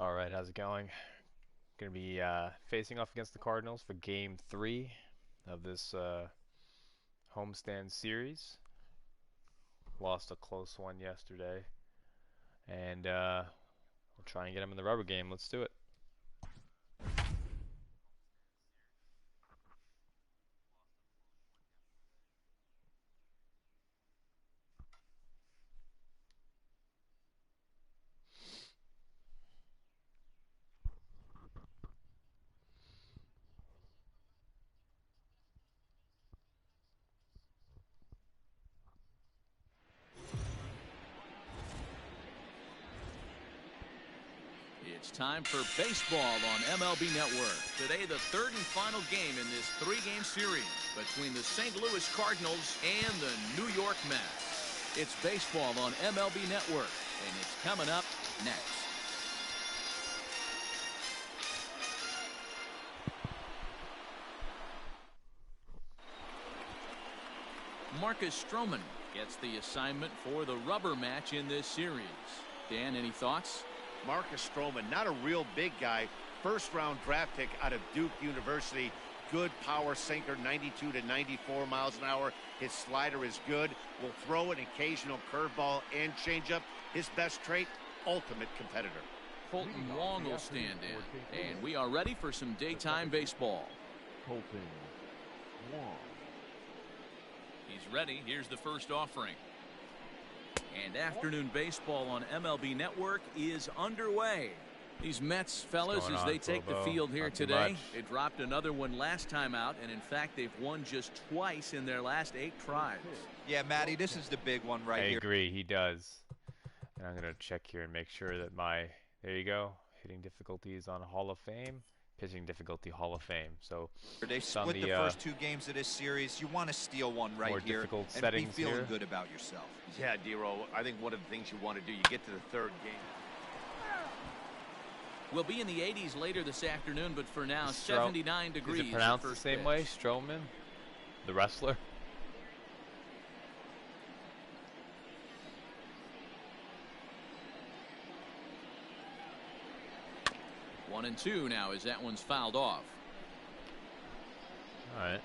All right, how's it going? Going to be facing off against the Cardinals for Game 3 of this homestand series. Lost a close one yesterday, and we'll try and get them in the rubber game. Let's do it. It's time for baseball on MLB Network. Today, the third and final game in this three-game series between the St. Louis Cardinals and the New York Mets. It's baseball on MLB Network, and it's coming up next. Marcus Stroman gets the assignment for the rubber match in this series. Dan, any thoughts? Marcus Stroman, not a real big guy. First-round draft pick out of Duke University. Good power sinker, 92 to 94 miles an hour. His slider is good. Will throw an occasional curveball and changeup. His best trait, ultimate competitor. Colton Wong will stand in, and we are ready for some daytime baseball. Colton Wong. He's ready. Here's the first offering. And afternoon baseball on MLB Network is underway. These Mets fellas, as they take the field here today, they dropped another one last time out, and in fact they've won just twice in their last 8 tries. Yeah, Matty, this is the big one right here. I agree, he does. And I'm going to check here and make sure that there you go, hitting difficulty is on Hall of Fame. Pitching difficulty Hall of Fame. So they split the first 2 games of this series. You want to steal one right here and be feeling good about yourself. Yeah, D-Row, I think one of the things you want to do, you get to the third game. We'll be in the 80s later this afternoon, but for now, 79 degrees. Is it pronounced the same way, Stroman, the wrestler? One and two now as that one's fouled off. All right.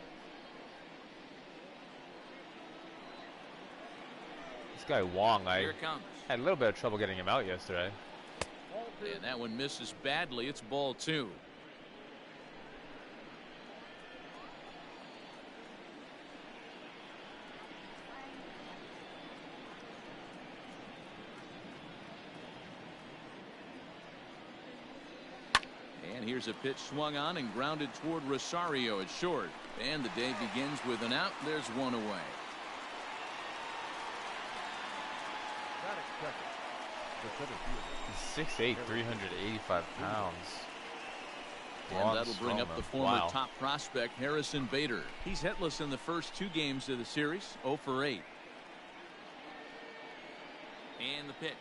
This guy Wong, I had a little bit of trouble getting him out yesterday. And that one misses badly. It's ball 2. And here's a pitch swung on and grounded toward Rosario at short. And the day begins with an out. There's one away. He's 6'8", 385 pounds. And that'll bring up the former top prospect, Harrison Bader. He's hitless in the first 2 games of the series, 0 for 8. And the pitch.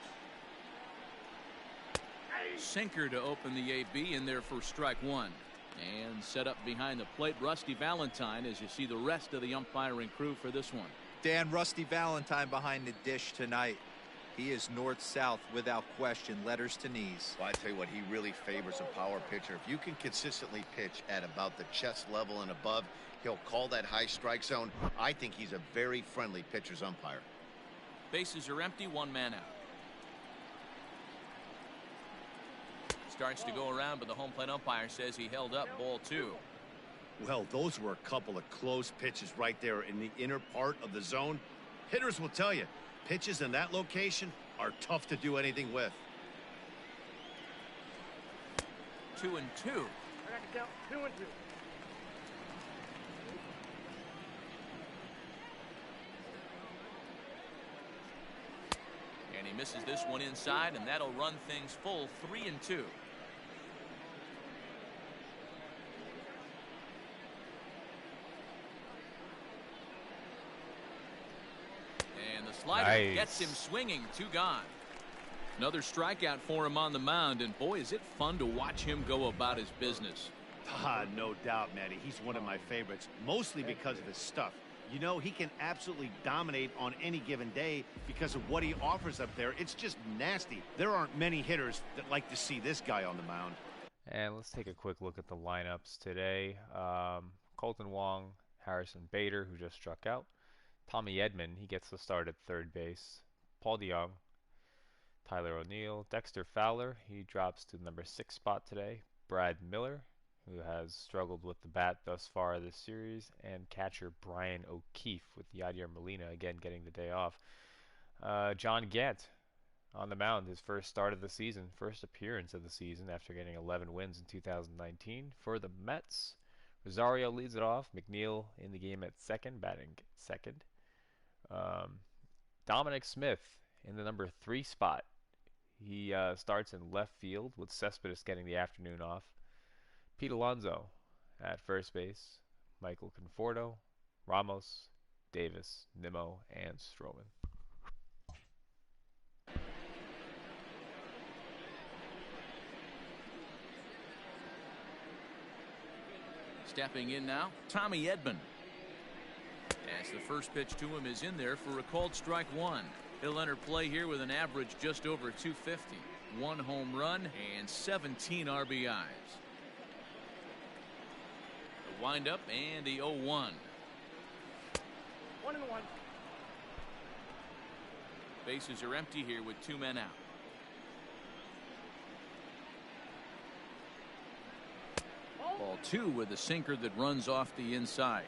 Sinker to open the AB in there for strike 1. And set up behind the plate, Rusty Valentine, as you see the rest of the umpiring crew for this one. Dan, Rusty Valentine behind the dish tonight. He is north-south without question, letters to knees. Well, I tell you what, he really favors a power pitcher. If you can consistently pitch at about the chest level and above, he'll call that high strike zone. I think he's a very friendly pitcher's umpire. Bases are empty, 1 man out. Starts to go around, but the home plate umpire says he held up ball 2. Well, those were a couple of close pitches right there in the inner part of the zone. Hitters will tell you, pitches in that location are tough to do anything with. 2 and 2. I got to count 2 and 2. And he misses this one inside, and that'll run things full 3 and 2. And the slider gets him swinging. 2 gone. Another strikeout for him on the mound, and boy, is it fun to watch him go about his business. No doubt, Matty. He's one of my favorites, mostly because of his stuff. You know, he can absolutely dominate on any given day because of what he offers up there. It's just nasty. There aren't many hitters that like to see this guy on the mound. And let's take a quick look at the lineups today. Colton Wong, Harrison Bader, who just struck out. Tommy Edman, he gets the start at third base. Paul DeYoung, Tyler O'Neill, Dexter Fowler, he drops to the number 6 spot today. Brad Miller, who has struggled with the bat thus far this series, and catcher Brian O'Keefe with Yadier Molina again getting the day off. John Gant on the mound, his first start of the season, first appearance of the season after getting 11 wins in 2019 for the Mets. Rosario leads it off. McNeil in the game at second, batting second. Dominic Smith in the number 3 spot. He starts in left field with Cespedes getting the afternoon off. Pete Alonso at first base. Michael Conforto, Ramos, Davis, Nimmo, and Stroman. Stepping in now, Tommy Edman. As the first pitch to him is in there for a called strike one. He'll enter play here with an average just over 250. 1 home run and 17 RBIs. The windup and the 0-1. 1-1. Bases are empty here with 2 men out. Ball 2 with a sinker that runs off the inside.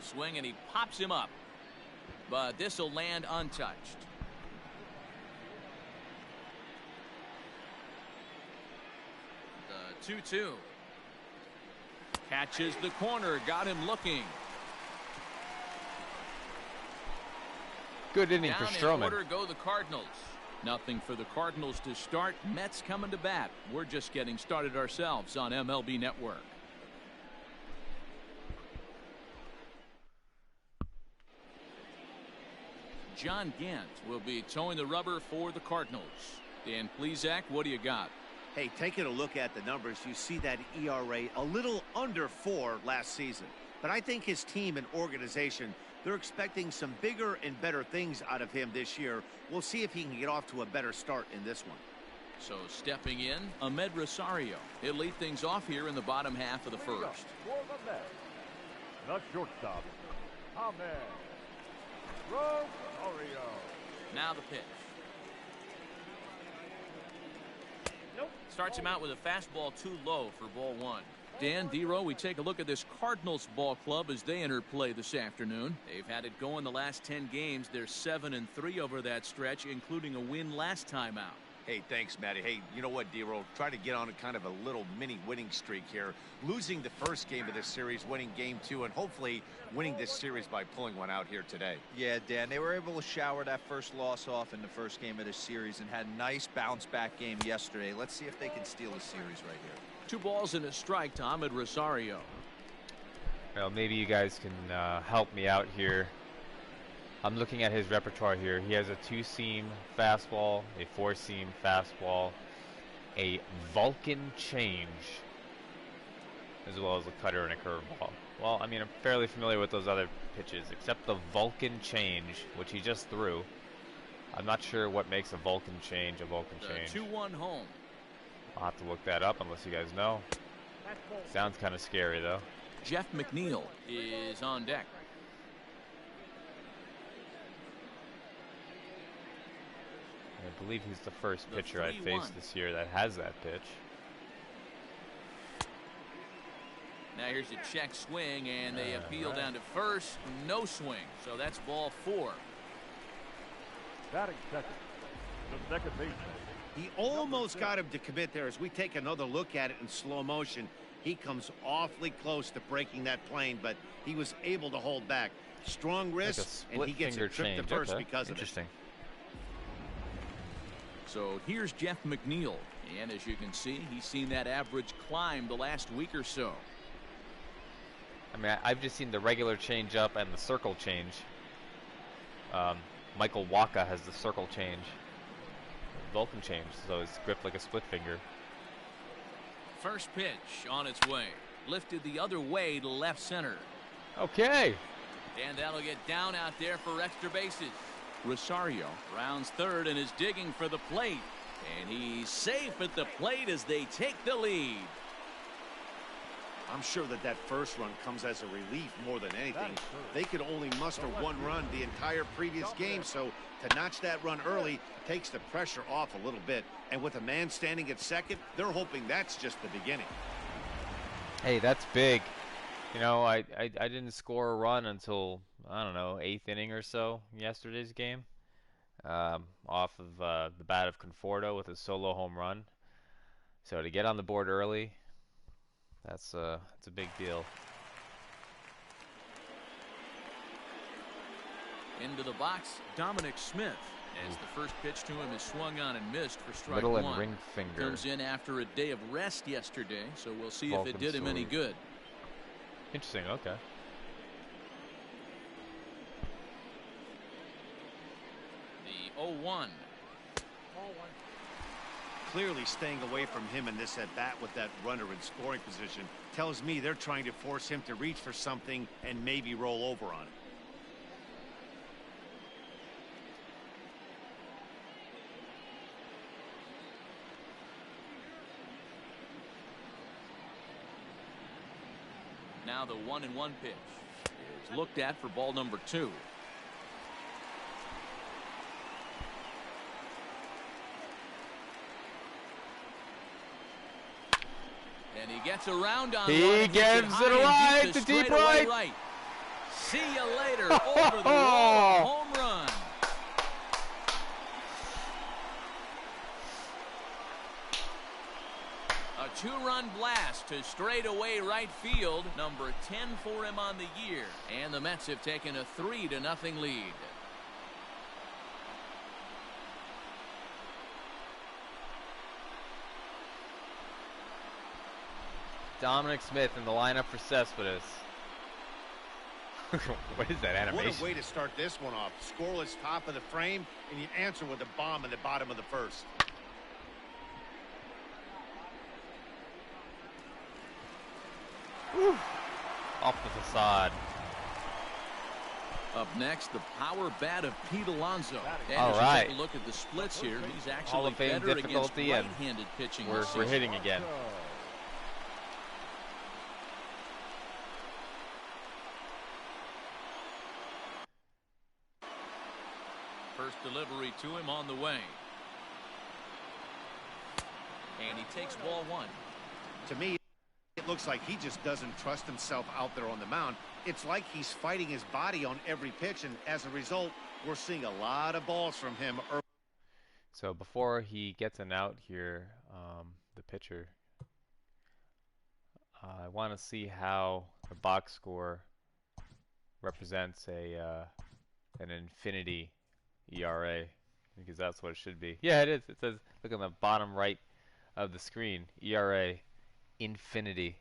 Swing and he pops him up, but this will land untouched. The 2-2 catches the corner, got him looking. Good inning Down for in Stroman. order go the Cardinals. Nothing for the Cardinals to start. Mets coming to bat. We're just getting started ourselves on MLB Network. John Gant will be towing the rubber for the Cardinals. Dan Plesac, what do you got? Hey, taking a look at the numbers, you see that ERA a little under 4 last season. But I think his team and organization, they're expecting some bigger and better things out of him this year. We'll see if he can get off to a better start in this one. So stepping in, Ahmed Rosario. He'll lead things off here in the bottom half of the first. For the Mets, the shortstop, Ahmed Rosario. Now the pitch. Nope. Starts him out with a fastball too low for ball 1. Dan, Dero, we take a look at this Cardinals ball club as they enter play this afternoon. They've had it going the last 10 games. They're 7-3 over that stretch, including a win last time out. Hey, thanks, Matty. Hey, you know what, Dero? Try to get on a kind of a little mini winning streak here. Losing the first game of this series, winning game 2, and hopefully winning this series by pulling one out here today. Yeah, Dan, they were able to shower that first loss off in the first game of this series and had a nice bounce-back game yesterday. Let's see if they can steal the series right here. 2 balls and a strike to Ahmed Rosario. Well, maybe you guys can help me out here. I'm looking at his repertoire here. He has a 2-seam fastball, a 4-seam fastball, a Vulcan change, as well as a cutter and a curveball. Well, I mean, I'm fairly familiar with those other pitches, except the Vulcan change, which he just threw. I'm not sure what makes a Vulcan change a Vulcan change. 2-1 home. I'll have to look that up unless you guys know. Sounds kind of scary, though. Jeff McNeil is on deck. I believe he's the first The pitcher I 3-1. faced this year that has that pitch. Now here's a check swing, and they appeal down to first. No swing, so that's ball 4. Batting second, the second baseman. He almost got him to commit there. As we take another look at it in slow motion, he comes awfully close to breaking that plane, but he was able to hold back. Strong wrist, and he gets a trip to first because of it. Interesting. So here's Jeff McNeil, and as you can see, he's seen that average climb the last week or so. I mean, I've just seen the regular change up and the circle change. Michael Waka has the circle change, Vulcan change, so it's gripped like a split finger. First pitch on its way. Lifted the other way to left center. Okay. And that'll get down out there for extra bases. Rosario rounds third and is digging for the plate. And he's safe at the plate as they take the lead. I'm sure that first run comes as a relief more than anything. They could only muster one run the entire previous game, so to notch that run early takes the pressure off a little bit. And with a man standing at second, they're hoping that's just the beginning. Hey, that's big. You know, I didn't score a run until, I don't know, 8th inning or so in yesterday's game. Off of the bat of Conforto with a solo home run. So to get on the board early, that's a big deal. Into the box, Dominic Smith. As the first pitch to him is swung on and missed for strike Middle one. and ring finger. Comes in after a day of rest yesterday, so we'll see if it did him any good. Interesting, okay. The 0-1. Clearly staying away from him in this at-bat with that runner in scoring position tells me they're trying to force him to reach for something and maybe roll over on it. Now the 1-1 pitch is looked at for ball number 2. And he gets around on He gives it right to deep right. See you later. Over the wall. Home run. A 2-run blast to straightaway right field. Number 10 for him on the year. And the Mets have taken a 3-0 lead. Dominic Smith in the lineup for Cespedes. What is that animation? What a way to start this one off. Scoreless top of the frame, and you answer with a bomb in the bottom of the first. Whew. Off the facade. Up next, the power bat of Pete Alonso. And all as right. you take a look at the splits here, he's Hall actually of Fame better against difficulty, and right-handed pitching. we're hitting again. First delivery to him on the way. And he takes ball 1. To me, it looks like he just doesn't trust himself out there on the mound. It's like he's fighting his body on every pitch, and as a result, we're seeing a lot of balls from him. So before he gets an out here, the pitcher, I want to see how the box score represents an infinity ERA, because that's what it should be. Yeah, it is. It says, look on the bottom right of the screen, ERA infinity.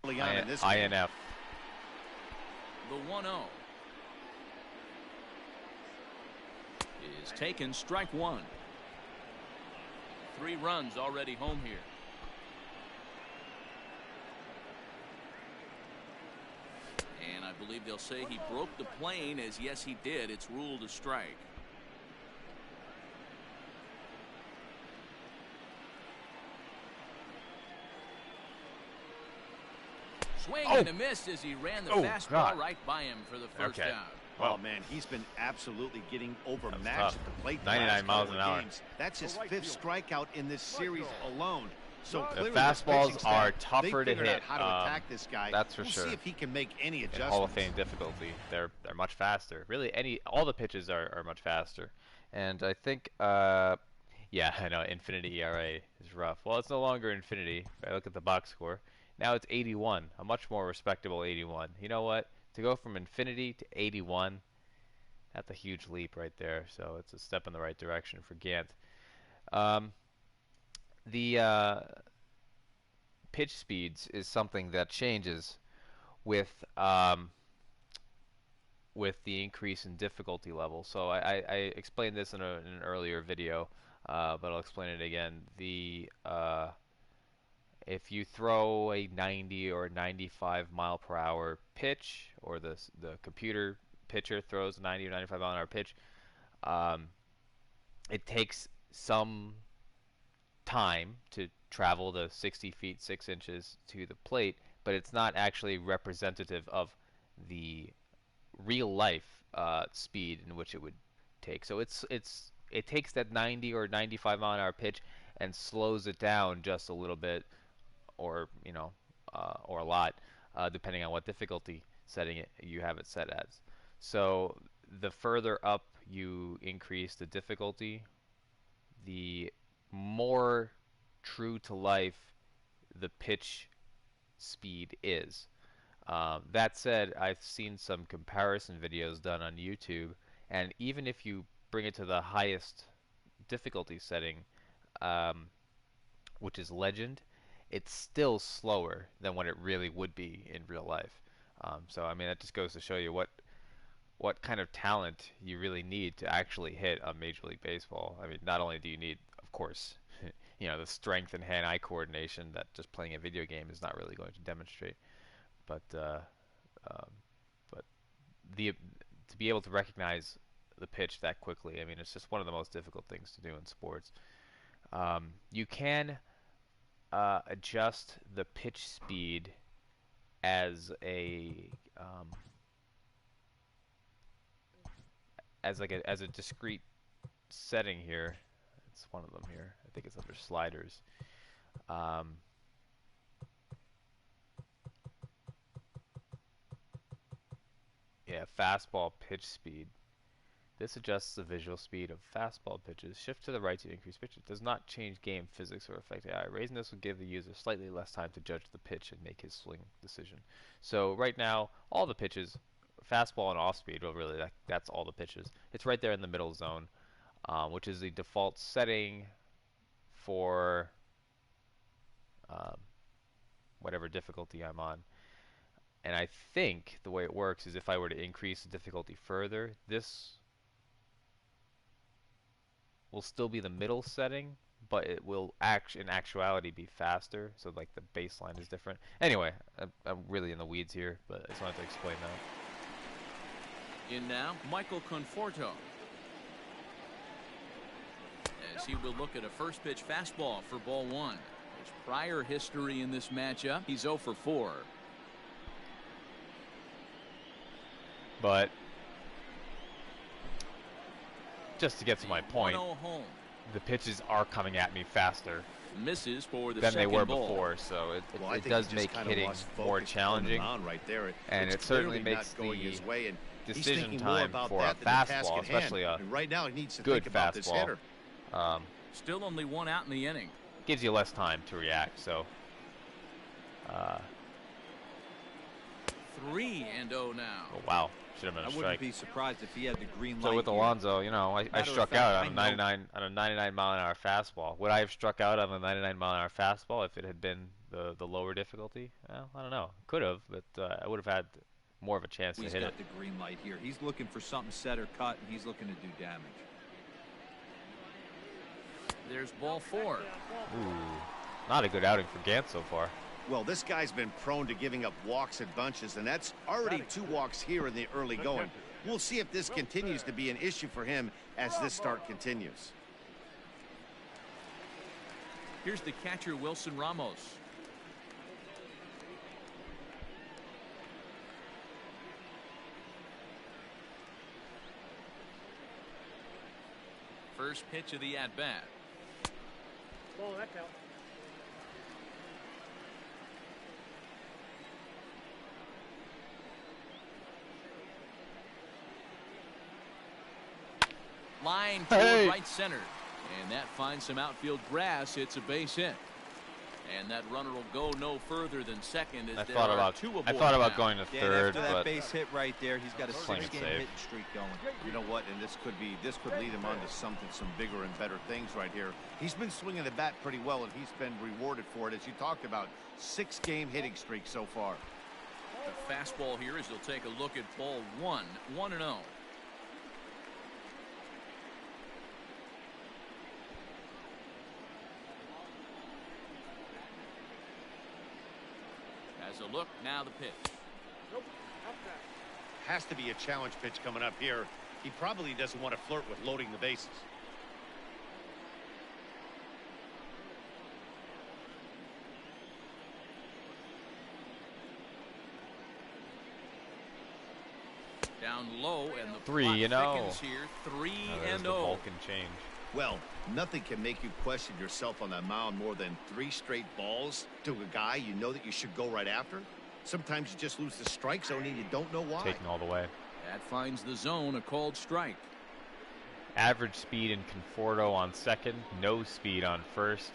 INF. The 1-0 is taken, strike 1. 3 runs already home here. And I believe they'll say he broke the plane, as yes he did. It's ruled a strike. Swing and a miss as he ran the fastball right by him for the first out. Oh, man, he's been absolutely getting overmatched at the plate. 99 miles an hour. That's his 5th strikeout in this series alone. So the fastballs are tougher to hit. How to attack this guy. That's for sure. See if he can make any In adjustments. Hall of Fame difficulty, they're much faster. Really, all the pitches are much faster. And I think, yeah, I know infinity ERA is rough. Well, it's no longer infinity. If I look at the box score. Now it's 81, a much more respectable 81. You know what? To go from infinity to 81, that's a huge leap right there. So it's a step in the right direction for Gant. The pitch speeds is something that changes with the increase in difficulty level. So I explained this in an earlier video. but I'll explain it again. If you throw a 90 or 95 mile per hour pitch, or the computer pitcher throws a 90 or 95 mile an hour pitch, um, it takes some time to travel the 60 feet 6 inches to the plate, but it's not actually representative of the real life speed in which it would take. So it takes that 90 or 95 mile an hour pitch and slows it down just a little bit, or or a lot, depending on what difficulty setting you have it set as. So the further up you increase the difficulty, the more true to life the pitch speed is. That said, I've seen some comparison videos done on YouTube, and even if you bring it to the highest difficulty setting, which is Legend, it's still slower than what it really would be in real life. So I mean, that just goes to show you what kind of talent you really need to actually hit on Major League Baseball. I mean, not only do you need, of course, the strength and hand-eye coordination that just playing a video game is not really going to demonstrate, but but to be able to recognize the pitch that quickly, I mean, it's just one of the most difficult things to do in sports. You can adjust the pitch speed as a as a discrete setting here. It's one of them here. I think it's under sliders. Yeah, fastball pitch speed. This adjusts the visual speed of fastball pitches. Shift to the right to increase pitch. It does not change game physics or affect AI. Raising this will give the user slightly less time to judge the pitch and make his swing decision. So right now, all the pitches, fastball and off speed, well, really that's all the pitches. It's right there in the middle zone, which is the default setting for whatever difficulty I'm on. And I think the way it works is if I were to increase the difficulty further, this will still be the middle setting, but it will in actuality be faster. So like the baseline is different. Anyway, I'm really in the weeds here, but I just wanted to explain that. In now, Michael Conforto, as he will look at a first pitch fastball for ball one. His prior history in this matchup, he's 0 for 4. But just to get to my point, the pitches are coming at me faster misses for the than they were ball. Before, so it does make hitting more challenging, right there. And it certainly makes the decision time for a fastball, especially a right now, he needs to good think about this hitter. Still only one out in the inning. Gives you less time to react. So 3-0 now. Oh, wow. Should have been a I strike. wouldn't be surprised if he had the green light. So with Alonso, I struck out on a 99 mile an hour fastball. Would I have struck out on a 99 mile an hour fastball if it had been the lower difficulty? Well, I don't know. Could have, but I would have had more of a chance to hit it. He's got the green light here. He's looking for something set or cut, and he's looking to do damage. There's ball 4. Ooh, not a good outing for Gant so far. Well, this guy's been prone to giving up walks and bunches, and that's already 2 walks here in the early going. We'll see if this continues to be an issue for him as this start continues. Here's the catcher, Wilson Ramos. First pitch of the at-bat. Ball, that counts. Line toward right center, and that finds some outfield grass. It's a base hit, and that runner will go no further than second. As I thought about going to third, after that but base hit right there, he's got a 6-game hitting streak going. You know what? And this could lead him on to some bigger and better things right here. He's been swinging the bat pretty well, and he's been rewarded for it, as you talked about. 6-game hitting streak so far. The fastball here, as he'll take a look at ball 1, 1-0. Has a look, now the pitch. Nope. Up that. Has to be a challenge pitch coming up here. He probably doesn't want to flirt with loading the bases. Down low, and the 3-0 thickens here. 3-0. There's the Vulcan change. Well, nothing can make you question yourself on that mound more than 3 straight balls to a guy you know that you should go right after. Sometimes you just lose the strike zone and you don't know why. Taking all the way. That finds the zone, a called strike. Average speed in Conforto on second. No speed on first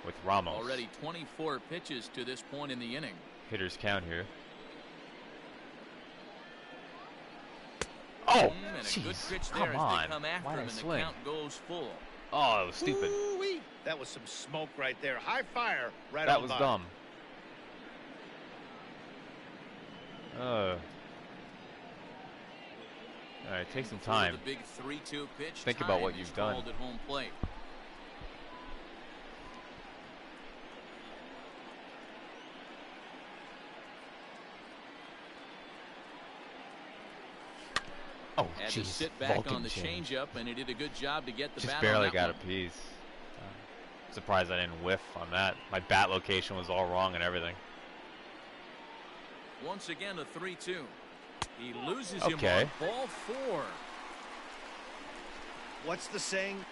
with Ramos. Already 24 pitches to this point in the inning. Hitters count here. Oh, and a jeez, good pitch there come as on. they come after Why'd him I and swing? the count goes full. Oh, that was stupid. Ooh-wee. That was some smoke right there. High fire right That on was by. dumb. All right, take some time. The big 3-2 pitch. Think about what Time you've is done. called at home plate. Oh, Had to jeez. sit back Vulcan on the change. changeup, and he did a good job to get the Just bat barely on that got one. a piece. Surprised I didn't whiff on that. My bat location was all wrong and everything. Once again, a 3-2. He loses Okay. him on ball 4. What's the saying?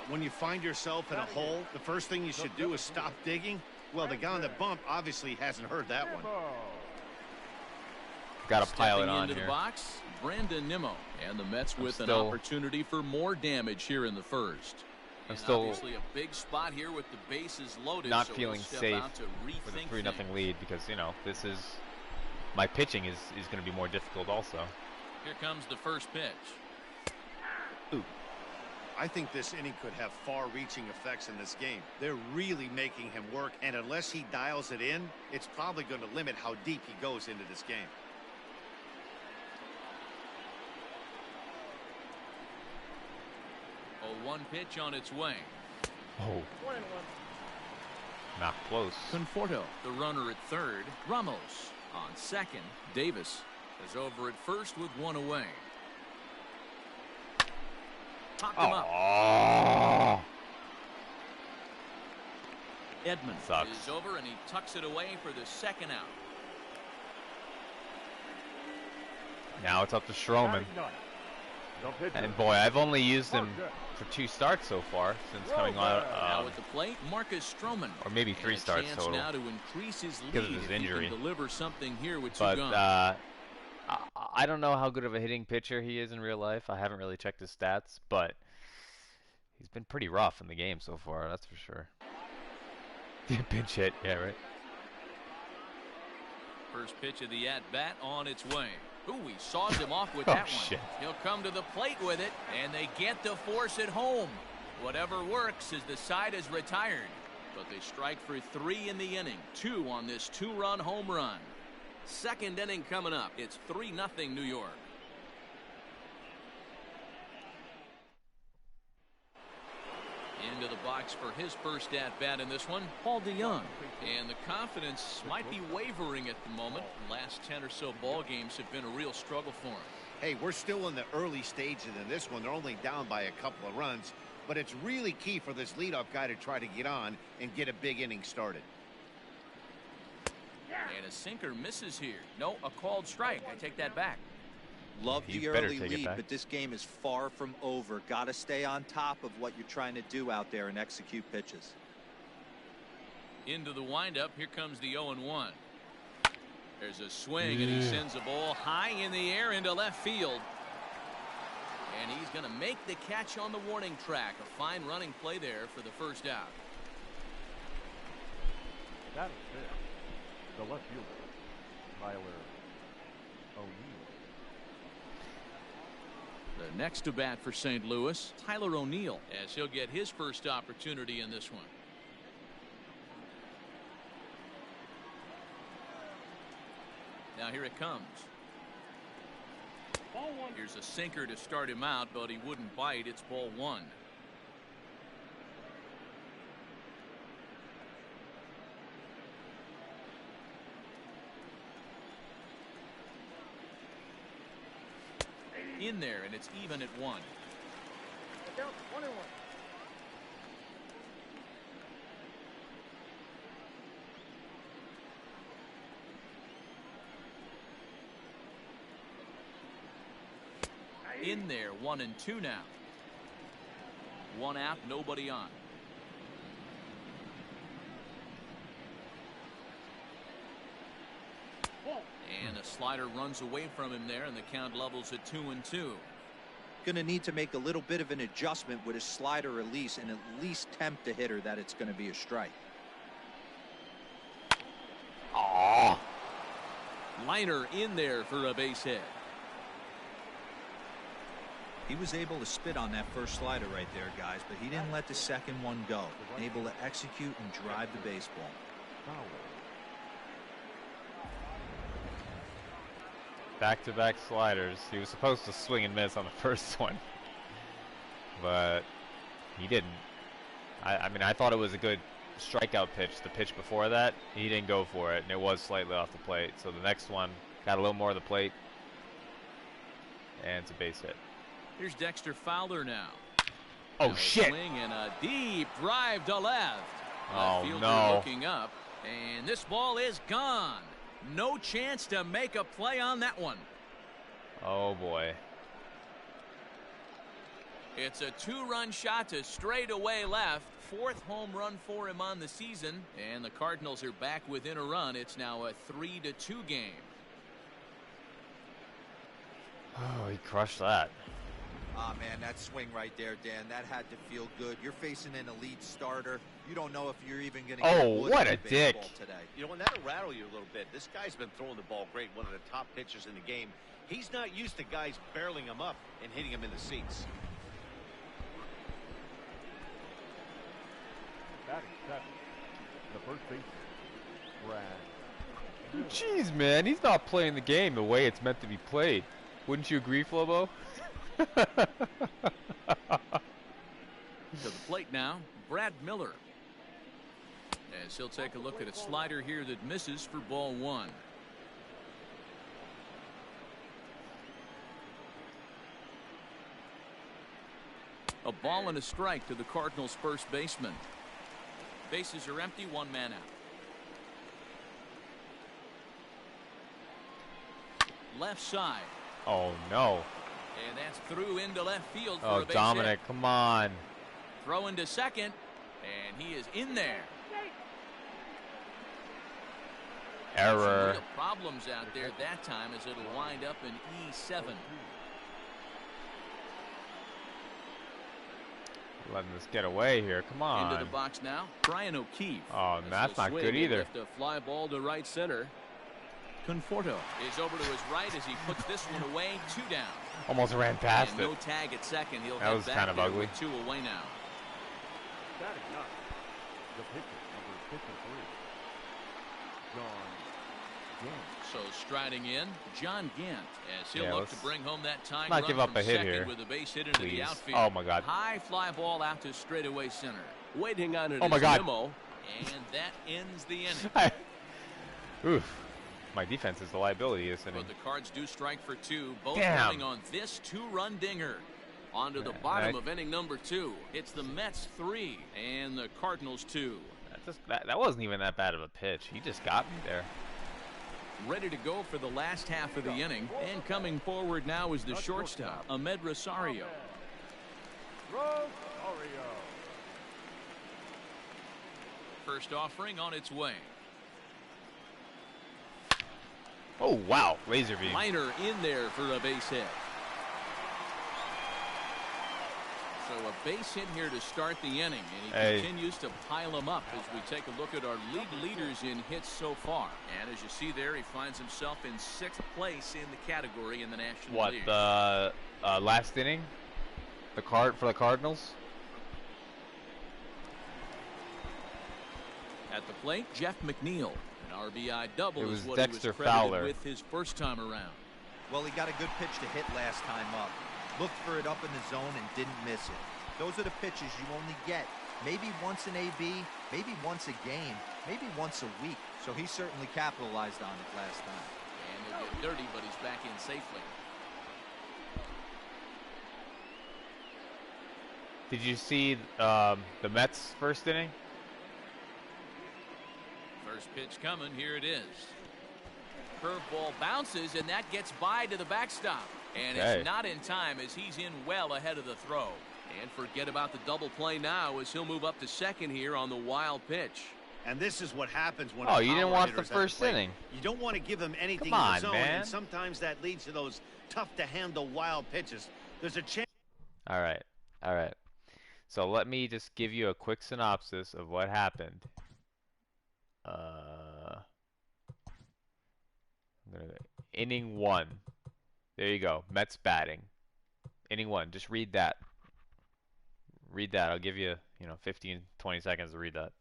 When you find yourself in a hole, the first thing you should do is stop digging. Well, the guy on the bump obviously hasn't heard that one. Got to pile it Stepping on into here. the box, Brandon Nimmo, and the Mets with an still- opportunity for more damage here in the first. I'm And still obviously a big spot here with the bases loaded. not so he'll feeling step safe out to with a rethink 3-0 things. lead because, you know, this is my pitching is going to be more difficult also. Here comes the first pitch. I think this inning could have far-reaching effects in this game. They're really making him work, and unless he dials it in, it's probably going to limit how deep he goes into this game. A 1 pitch on its way. Oh, 1-1. not close. Conforto, the runner at third. Ramos on second. Davis is over at first with 1 away. Popped him up. Oh, Edmund Sucks. is over and he tucks it away for the second out. now it's up to Stroman. And boy, I've only used him for 2 starts so far since coming out. Now at the plate, Marcus Stroman. Or maybe 3 And a starts chance total. now to increase his lead because of his if he injury. can deliver something here with 2 But gone. I don't know how good of a hitting pitcher he is in real life. I haven't really checked his stats, but he's been pretty rough in the game so far, that's for sure. Pinch hit, yeah, right. First pitch of the at-bat on its way. Ooh, he saws him off with Oh, that one. shit. He'll come to the plate with it, and they get the force at home. Whatever works as the side is retired. But they strike for 3 in the inning. 2 on this 2-run home run. Second inning coming up. It's 3-0 New York. Into the box for his first at-bat in this one, Paul DeYoung. And the confidence might be wavering at the moment. Last 10 or so ball games have been a real struggle for him. Hey, we're still in the early stages in this one. They're only down by a couple of runs, but it's really key for this leadoff guy to try to get on and get a big inning started. And a sinker misses here. No, a called strike. I take that back. Love You the better early take it lead, back. but this game is far from over. Got to stay on top of what you're trying to do out there and execute pitches. Into the windup. Here comes the 0-1. There's a swing, and he sends a ball high in the air into left field. And he's going to make the catch on the warning track. A fine running play there for the first out. That is fair. The left fielder, Tyler O'Neill. The next to bat for St. Louis, Tyler O'Neill, as he'll get his first opportunity in this one. Now here it comes. Ball 1. Here's a sinker to start him out, but he wouldn't bite. It's ball 1. In there, and it's even at 1. Count 21. In there, 1-2 now. One out, nobody on. And a slider runs away from him there, and the count levels at 2-2. Going to need to make a little bit of an adjustment with his slider release and at least tempt the hitter that it's going to be a strike. Aww. Liner in there for a base hit. He was able to spit on that first slider right there, guys, but he didn't let the second one go. Able to execute and drive the baseball. Back-to-back sliders. He was supposed to swing and miss on the first one, but he didn't. I mean, I thought it was a good strikeout pitch. The pitch before that, he didn't go for it, and it was slightly off the plate. So the next one got a little more of the plate, and it's a base hit. Here's Dexter Fowler now. Oh, now shit! Swing and a deep drive to left. Oh, Left fielder no. looking up, and this ball is gone. No chance to make a play on that one. Oh, boy. It's a 2-run shot to straightaway left. 4th home run for him on the season, and the Cardinals are back within a run. It's now a 3-2 game. Oh, he crushed that. Ah, man, that swing right there, Dan, that had to feel good. You're facing an elite starter. You don't know if you're even going to get Oh, what a dick. today. You know, and that'll rattle you a little bit. This guy's been throwing the ball great, one of the top pitchers in the game. He's not used to guys barreling him up and hitting him in the seats. Batting seven, the first baseman, Brad. Jeez, man, he's not playing the game the way it's meant to be played. Wouldn't you agree, Flobo? To the plate now, Brad Miller. As he'll take a look at a slider here that misses for ball 1. A ball and a strike to the Cardinals' first baseman. Bases are empty, 1 man out. Left side. Oh, no. And that's through into left field for Oh, a base Dominic, hit. come on. Throw into second, and he is in there. Error. Some real problems out there that time as it'll wind up in E7. Letting this get away here. Come on. Into the box now, Brian O'Keefe. Oh, that's not good either. Lift a fly ball to right center. Conforto is over to his right as he puts this one away. 2 down. Almost ran past And it. no tag at second. He'll That head was back kind of there ugly. with 2 away now. Batting nine, the pitcher, number 53, John Gant. So striding in, John Gant as he'll Yeah, look to let's bring home that tying not run give up from a hit second here, with a base hit into please. the outfield. Oh, my God. High fly ball out to straightaway center. Waiting on it Oh, my is God. Nimmo, and that ends the inning. Oof. My defense is the liability this inning. But the Cards do strike for 2, both Damn. running on this 2-run dinger. On to the Man, bottom of inning number 2. It's the Mets 3 and the Cardinals 2. That wasn't even that bad of a pitch. He just got me there. Ready to go for the last half of the inning. And coming forward now is the shortstop, Ahmed Rosario. Rosario. First offering on its way. Oh, wow. Laser beam. Liner in there for a base hit. So a base hit here to start the inning, and he continues to pile them up as we take a look at our league leaders in hits so far. And as you see there, he finds himself in 6th place in the category in the National What, League. the last inning? For the Cardinals? At the plate, Jeff McNeil. An RBI double It was is what Dexter he was credited Fowler. with his first time around. Well, he got a good pitch to hit last time up. Looked for it up in the zone and didn't miss it. Those are the pitches you only get maybe once in AB, maybe once a game, maybe once a week. So he certainly capitalized on it last time. And he'll get dirty, but he's back in safely. Did you see the Mets' first inning? First pitch coming. Here it is. Curveball bounces, and that gets by to the backstop. And Okay. It's not in time as he's in well ahead of the throw. And forget about the double play now as he'll move up to second here on the wild pitch. And this is what happens when Oh, you didn't watch the first plate. inning. You don't want to give them anything Come in on, the zone, man. and sometimes that leads to those tough-to-handle wild pitches. There's a chance. All right. All right. So let me just give you a quick synopsis of what happened. Inning 1. There you go. Mets batting. Inning 1. Just read that. Read that. I'll give you, 15, 20 seconds to read that.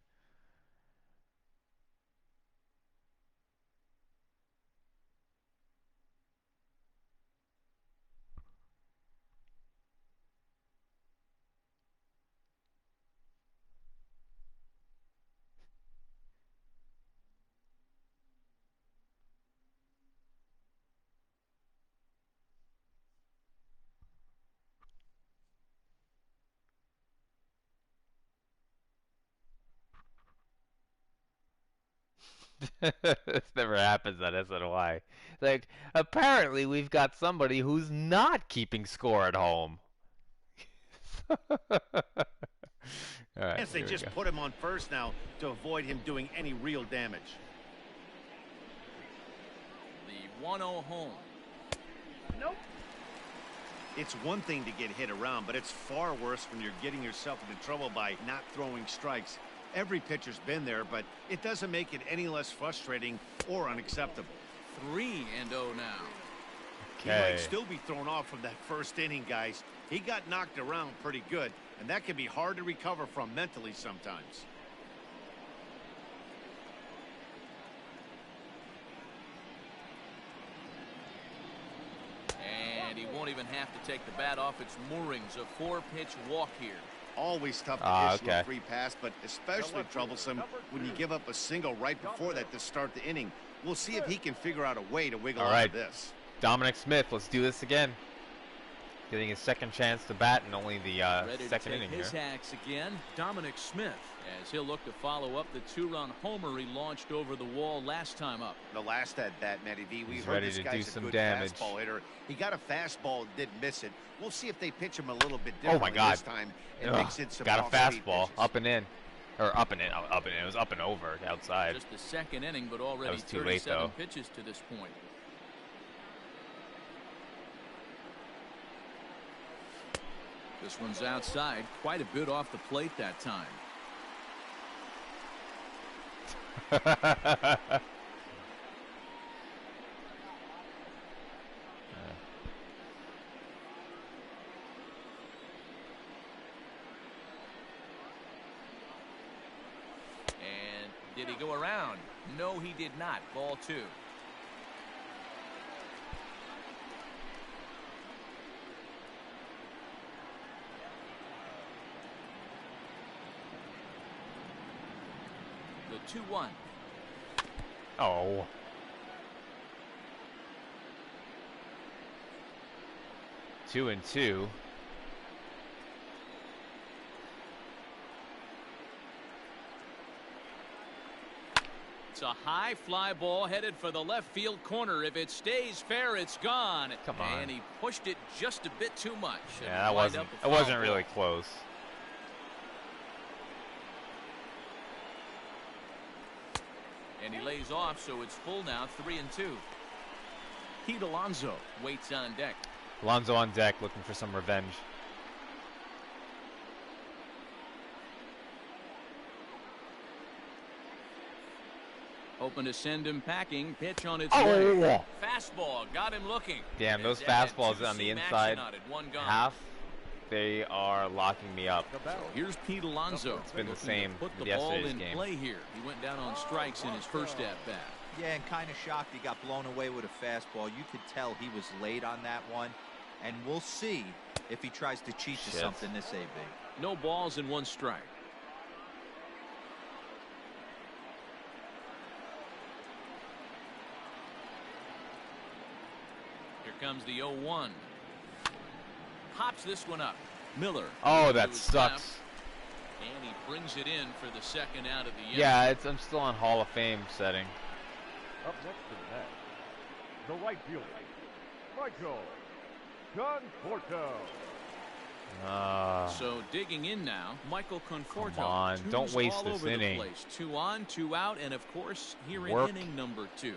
This never happens on SNY. Like, apparently we've got somebody who's not keeping score at home. All right, They just put him on first now to avoid him doing any real damage. The 1-0 home. Nope. It's one thing to get hit around, but it's far worse when you're getting yourself into trouble by not throwing strikes. Every pitcher's been there, but it doesn't make it any less frustrating or unacceptable. 3-0 now. He might still be thrown off from that first inning, guys. He got knocked around pretty good, and that can be hard to recover from mentally sometimes. And he won't even have to take the bat off its moorings. A 4-pitch walk here. Always tough to issue a free pass, but especially troublesome when you give up a single right before that to start the inning. We'll see if he can figure out a way to wiggle out of this. Dominic Smith, let's do this again. Getting his second chance to bat in only the second inning his here. hacks again, Dominic Smith, as he'll look to follow up the 2-run homer he launched over the wall last time up. The last at bat, Matty V, we He's heard ready this to guy's do a some good damage. fastball hitter. He got a fastball and didn't miss it. We'll see if they pitch him a little bit differently God. this time and mix in some Got a off-speed fastball pitches. up and in. Or up and in. It was up and over outside. Just the second inning, but already was too late, 37 though. pitches to this point. This one's outside, quite a bit off the plate that time. And did he go around? No, he did not. Ball 2. The 2-1. Oh. Two and two. It's a high fly ball headed for the left field corner. If it stays fair, it's gone. Come on. And he pushed it just a bit too much. Yeah, that wasn't really close. And he lays off, so it's full now, 3-2. Pete Alonso waits on deck. Alonso on deck, looking for some revenge. Hoping to send him packing. Pitch on its Oh, way. yeah. Fastball got him looking. Damn, those As that had fastballs two on the seam inside action on it, one gone. half, they are locking me up. So here's Pete Alonso. It's been the looking same to put the with ball yesterday's in game. play here. He went down on strikes in his first at bat. Yeah, and kind of shocked he got blown away with a fastball. You could tell he was late on that one. And we'll see if he tries to cheat to something this AB. No balls and 1 strike. Here comes the 0-1. Hops this one up. Miller. Oh, that sucks. And he brings it in for the second out of the inning. Yeah, I'm still on Hall of Fame setting. Up next to the bat, the right fielder, Michael Conforto. So digging in now, Michael Conforto. Come on, don't waste this inning. 2 on, 2 out, and of course here in inning number 2.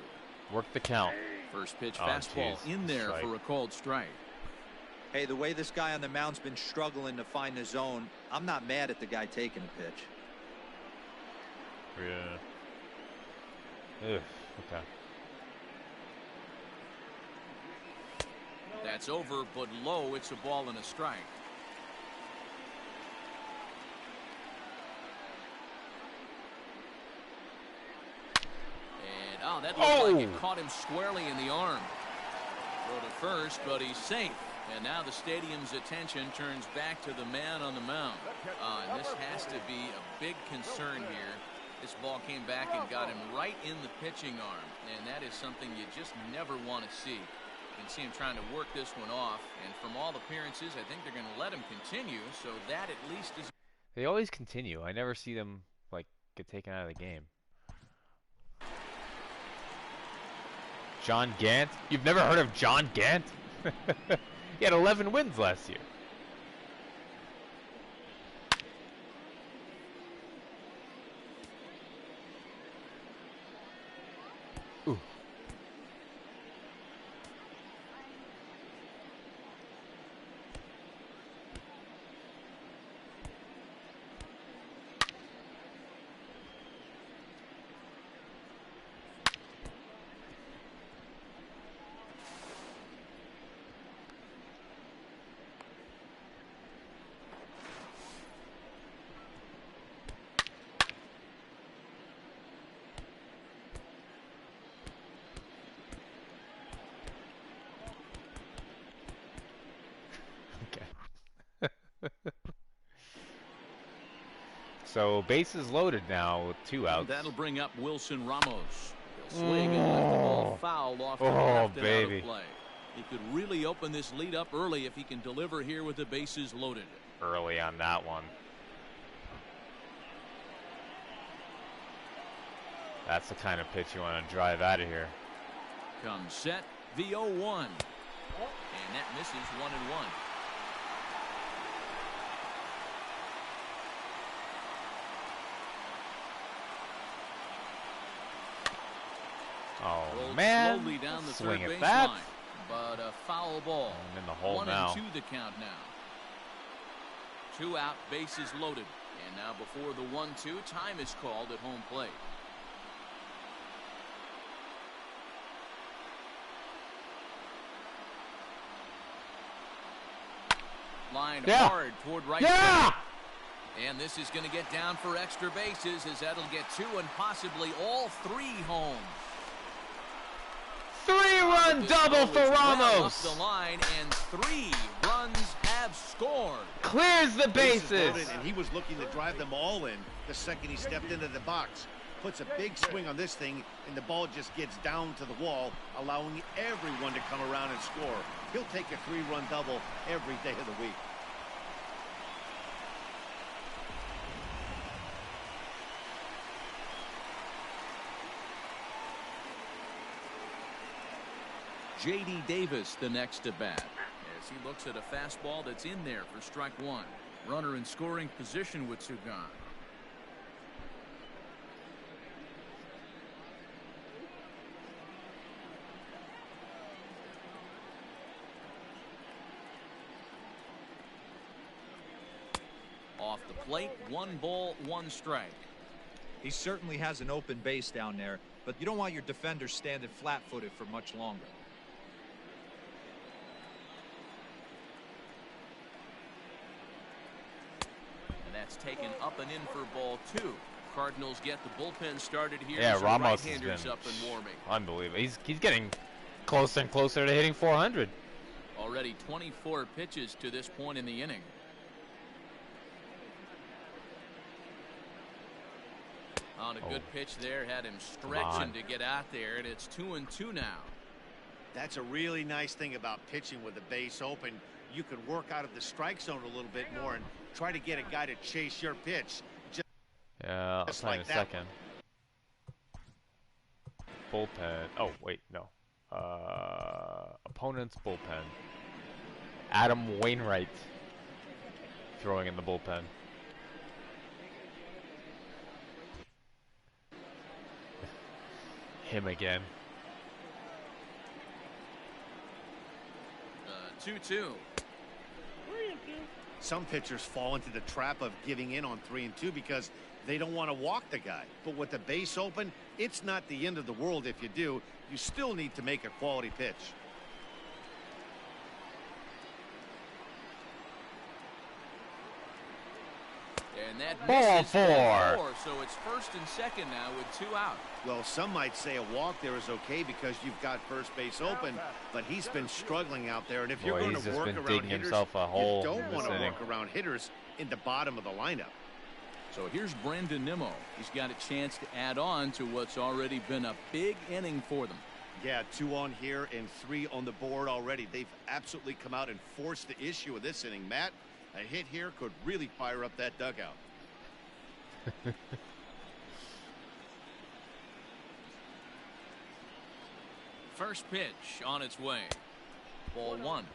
Work the count. First pitch fastball in there for a called strike. Hey, the way this guy on the mound's been struggling to find the zone, I'm not mad at the guy taking a pitch. Yeah. Ugh, okay. That's over, but low. It's a ball and a strike. And that looked like it caught him squarely in the arm. Throw to first, but he's safe. And now the stadium's attention turns back to the man on the mound. And this has to be a big concern here. This ball came back and got him right in the pitching arm. And that is something you just never want to see. You can see him trying to work this one off. And from all appearances, I think they're going to let him continue. So that at least is... They always continue. I never see them, like, get taken out of the game. John Gant? You've never heard of John Gant? He had 11 wins last year. Ooh. So bases loaded now with 2 outs. That'll bring up Wilson Ramos. He'll swing and let the ball foul off to the left and out of play. He could really open this lead up early if he can deliver here with the bases loaded. Early on that one. That's the kind of pitch you want to drive out of here. Comes set, the 0-1. And that misses 1-1. Oh, rolled man. Slowly down the Swing third at base that. line, but a foul ball. I'm in the hole 1 now. and 2 the count now. 2 out, bases loaded. And now before the 1-2, time is called at home plate. Line hard toward right. Yeah! And this is going to get down for extra bases as that'll get 2 and possibly all 3 home. 3-run double for Ramos. Up the line, and 3 runs have scored. Clears the bases. And he was looking to drive them all in the second he stepped into the box. Puts a big swing on this thing, and the ball just gets down to the wall, allowing everyone to come around and score. He'll take a 3-run double every day of the week. J.D. Davis the next to bat as he looks at a fastball that's in there for strike 1. Runner in scoring position with 2 gone. Off the plate, 1 ball, 1 strike. He certainly has an open base down there, but you don't want your defender standing flat-footed for much longer. And that's taken up and in for ball 2. Cardinals get the bullpen started here. Yeah, so Ramos has right-handers been up and warming. Unbelievable. He's getting closer and closer to hitting 400. Already 24 pitches to this point in the inning. On a good pitch there, had him stretching to get out there, and it's 2-2 now. That's a really nice thing about pitching with the base open. you could work out of the strike zone a little bit more and try to get a guy to chase your pitch. Yeah, I'll play in a second. Bullpen. Oh, wait, no. Opponent's bullpen. Adam Wainwright throwing in the bullpen. Him again. 2-2. Some pitchers fall into the trap of giving in on 3 and 2 because they don't want to walk the guy. But with the base open, it's not the end of the world if you do. You still need to make a quality pitch. And that Ball misses four. So it's first and second now with 2 out. Well, some might say a walk there is okay because you've got first base open, but he's been struggling out there. And if you're going to work around hitters, you don't want to work around hitters in the bottom of the lineup. So here's Brandon Nimmo. He's got a chance to add on to what's already been a big inning for them. Yeah, 2 on here and 3 on the board already. They've absolutely come out and forced the issue of this inning. Matt, a hit here could really fire up that dugout. First pitch on its way. Ball 1.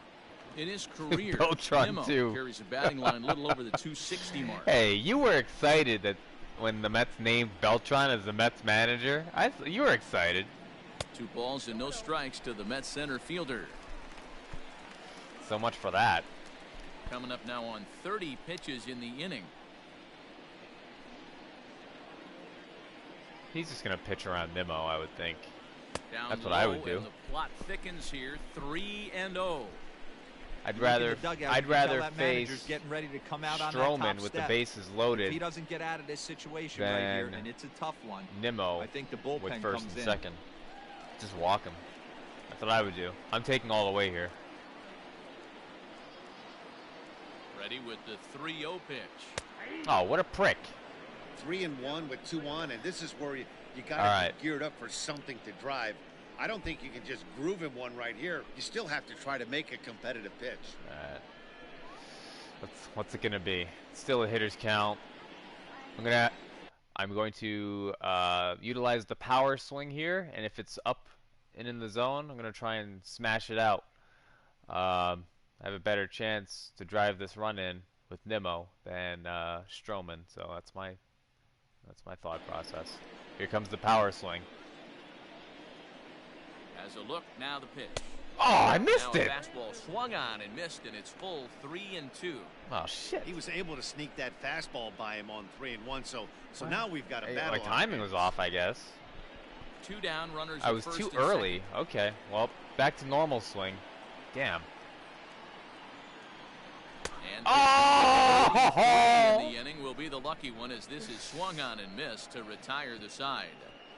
In his career, Beltran Nimmo too. carries a batting line a little over the 260 mark. Hey, you were excited that when the Mets named Beltran as the Mets manager. You were excited. 2 balls and no strikes to the Mets center fielder. So much for that. Coming up now on 30 pitches in the inning. He's just going to pitch around Nimmo, I would think. Down That's what I would low, do. And the plot thickens here. 3-0. I'd rather face getting ready to come out on that Stroman top with step. the bases If loaded he doesn't get out of this situation right here, than and it's a tough one, Nimmo I think the bullpen with first comes and in. second. Just walk him. That's what I would do. I'm taking all the way here. Ready with the 3-0 pitch. Oh, what a prick. 3 and 1 with 2 on, and this is where you got to be geared up for something to drive. I don't think you can just groove him one right here. You still have to try to make a competitive pitch. What's it gonna be? Still a hitter's count. I'm going to utilize the power swing here, and if it's up and in the zone, I'm gonna try and smash it out. I have a better chance to drive this run in with Nimmo than Stroman, so that's my thought process. Here comes the power swing. As a look, now the pitch. Oh, I missed it. Fastball swung on and missed, and it's full 3-2. Oh shit! He was able to sneak that fastball by him on 3 and 1. So now we've got a battle. My timing was off, I guess. 2 down, runners. I was too early. Okay, well, back to normal swing. Damn. And oh! in the inning will be the lucky one, as this is swung on and missed to retire the side.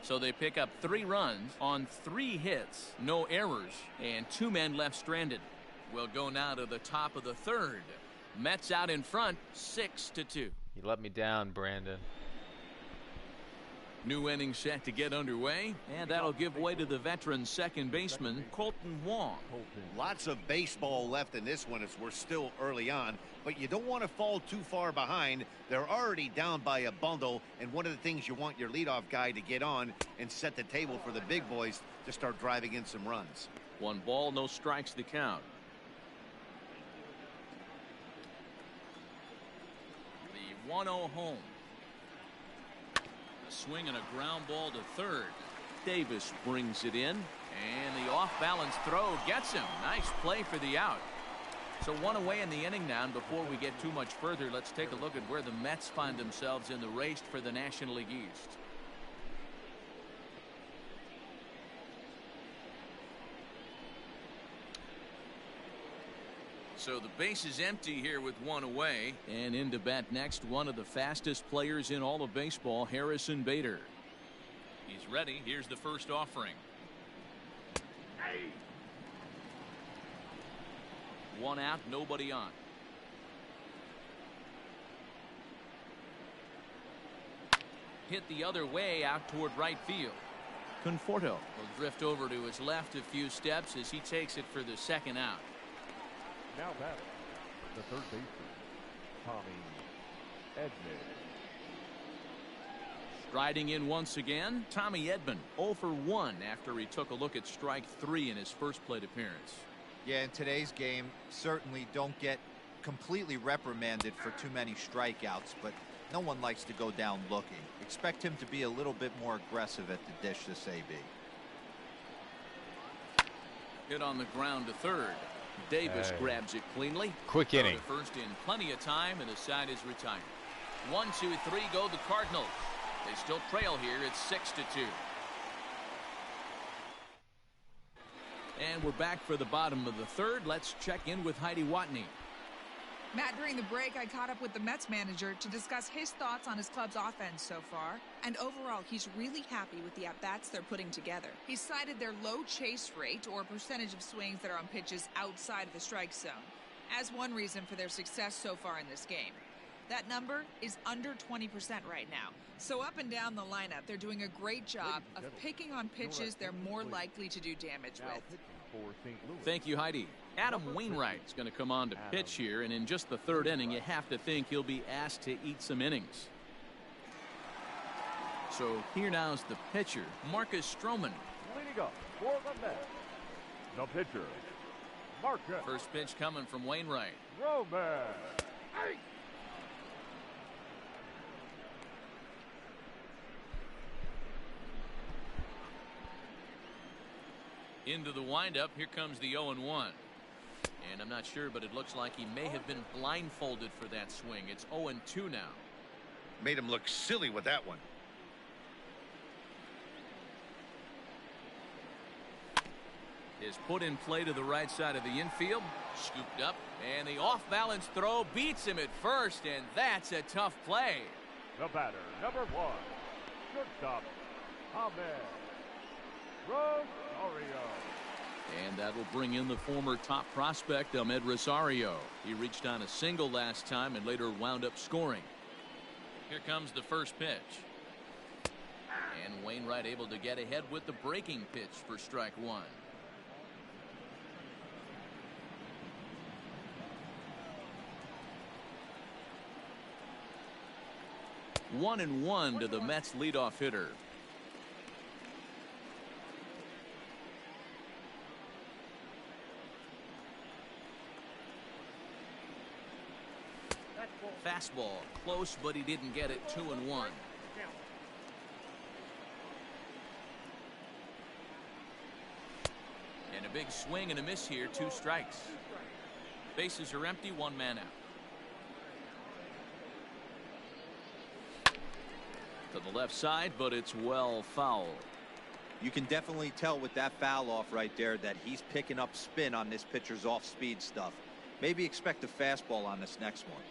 So they pick up 3 runs on 3 hits, no errors, and 2 men left stranded. We'll go now to the top of the 3rd. Mets out in front, 6-2. You let me down, Brandon. New inning set to get underway, and that'll give way to the veteran second baseman, Colton Wong. Lots of baseball left in this one as we're still early on, but you don't want to fall too far behind. They're already down by a bundle, and one of the things you want your leadoff guy to get on and set the table for the big boys to start driving in some runs. 1 ball, no strikes to count. The 1-0 home. A swing and a ground ball to 3rd. Davis brings it in, and the off-balance throw gets him. Nice play for the out. So 1 away in the inning now, and before we get too much further, let's take a look at where the Mets find themselves in the race for the National League East. So the base is empty here with 1 away, and in to bat next, one of the fastest players in all of baseball, Harrison Bader. He's ready. Here's the first offering. 1 out, nobody on. Hit the other way out toward right field. Conforto will drift over to his left a few steps as he takes it for the 2nd out. Now batting, the third baseman, Tommy Edman. Striding in once again, Tommy Edman, 0 for 1 after he took a look at strike 3 in his first plate appearance. Yeah, in today's game, certainly don't get completely reprimanded for too many strikeouts, but no one likes to go down looking. Expect him to be a little bit more aggressive at the dish this AB. Hit on the ground to third. Davis grabs it cleanly. Quick inning. First in plenty of time, and the side is retired. 1, 2, 3 go the Cardinals. They still trail here. It's 6-2. And we're back for the bottom of the third. Let's check in with Heidi Watney. Matt, during the break, I caught up with the Mets manager to discuss his thoughts on his club's offense so far. And overall, he's really happy with the at-bats they're putting together. He cited their low chase rate, or percentage of swings that are on pitches outside of the strike zone, as one reason for their success so far in this game. That number is under 20% right now. So up and down the lineup, they're doing a great job of picking on pitches they're more likely to do damage with. Thank you, Heidi. Adam Wainwright's going to come on to pitch here, and in just the third inning, you have to think he'll be asked to eat some innings. So here now is the pitcher, Marcus Stroman. Leading up for the Mets, the pitcher, Marcus. First pitch coming from Wainwright. Stroman. Into the windup, here comes the 0-1. And I'm not sure, but it looks like he may have been blindfolded for that swing. It's 0-2 now. Made him look silly with that one. Is put in play to the right side of the infield. Scooped up, and the off-balance throw beats him at first, and that's a tough play. The batter, number 1, shortstop, Ahmed Rosario. And that will bring in the former top prospect, Ahmed Rosario. He reached on a single last time and later wound up scoring. Here comes the first pitch. And Wainwright able to get ahead with the breaking pitch for strike 1. One and one to the Mets leadoff hitter. Fastball close, but he didn't get it. 2-1. And a big swing and a miss here. 2 strikes. Bases are empty. 1 man out. To the left side, but it's well foul. You can definitely tell with that foul off right there that he's picking up spin on this pitcher's off-speed stuff. Maybe expect a fastball on this next one.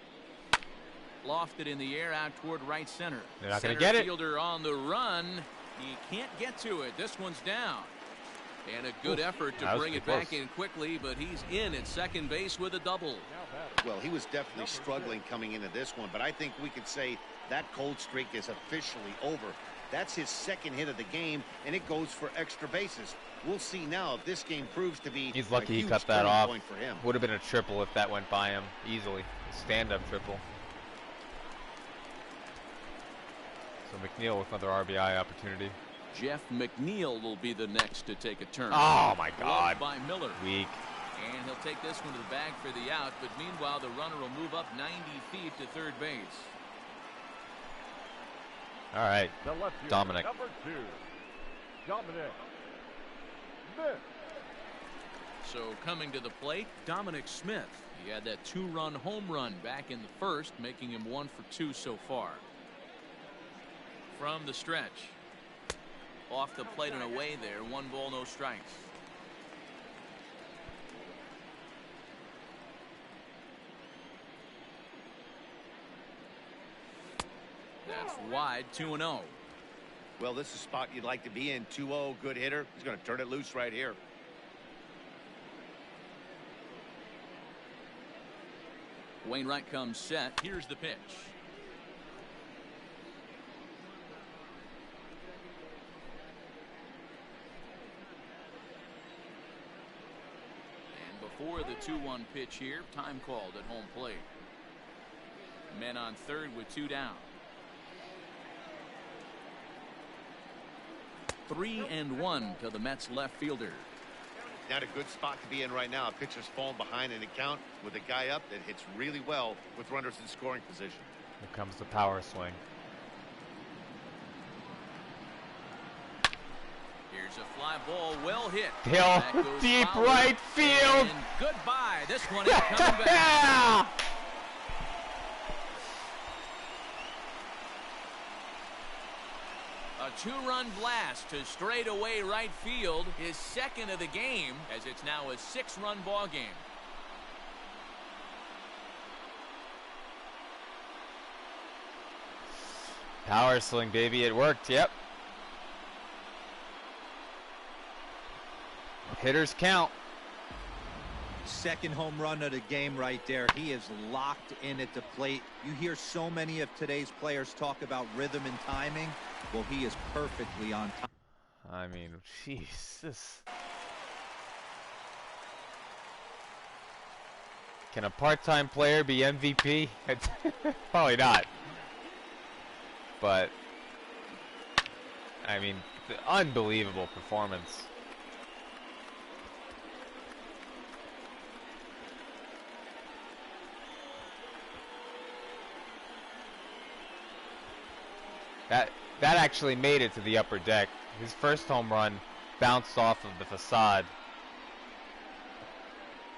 Lofted in the air out toward right center. They're not going to get it. Fielder on the run. He can't get to it. This one's down. And a good effort to bring it back in quickly, but he's in at second base with a double. Well, he was definitely struggling coming into this one, but I think we could say that cold streak is officially over. That's his second hit of the game, and it goes for extra bases. We'll see now if this game proves to be He's lucky a he huge cut that turning off. point for him. Would have been a triple if that went by him easily. A stand-up triple. So McNeil with another RBI opportunity. Jeff McNeil will be the next to take a turn. Oh my God. By Miller. Weak. And he'll take this one to the bag for the out, but meanwhile the runner will move up 90 feet to third base. All right. Dominic. Number 2, Dominic Smith. So coming to the plate, Dominic Smith. He had that 2-run home run back in the first, making him 1 for 2 so far. From the stretch. Off the plate and away there. 1 ball, no strikes. That's wide. 2-0. Well, this is a spot you'd like to be in. 2-0, good hitter. He's going to turn it loose right here. Wainwright comes set. Here's the pitch. before the 2-1 pitch here. Time called at home plate. Men on third with 2 down. 3-1 to the Mets left fielder. Not a good spot to be in right now. A pitcher's falling behind in the count with a guy up that hits really well with runners in scoring position. Here comes the power swing. Here's a fly ball, well hit. Hill, deep Fowler. Right field. And goodbye. This one is coming back. A 2-run blast to straightaway right field, his second of the game, as it's now a 6-run ball game. Power swing, baby. It worked. Yep. Hitters count. Second home run of the game right there. He is locked in at the plate. You hear so many of today's players talk about rhythm and timing. Well, he is perfectly on time. I mean, Jesus. Can a part-time player be MVP? Probably not. But, I mean, the unbelievable performance. That actually made it to the upper deck. His first home run bounced off of the facade.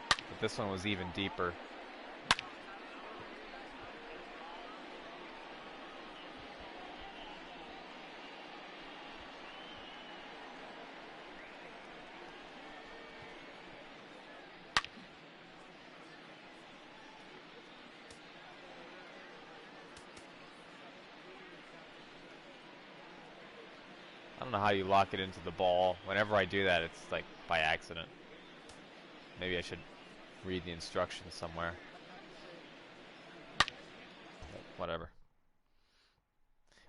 But this one was even deeper. I don't know how you lock it into the ball. Whenever I do that, it's like by accident. Maybe I should read the instructions somewhere. But whatever.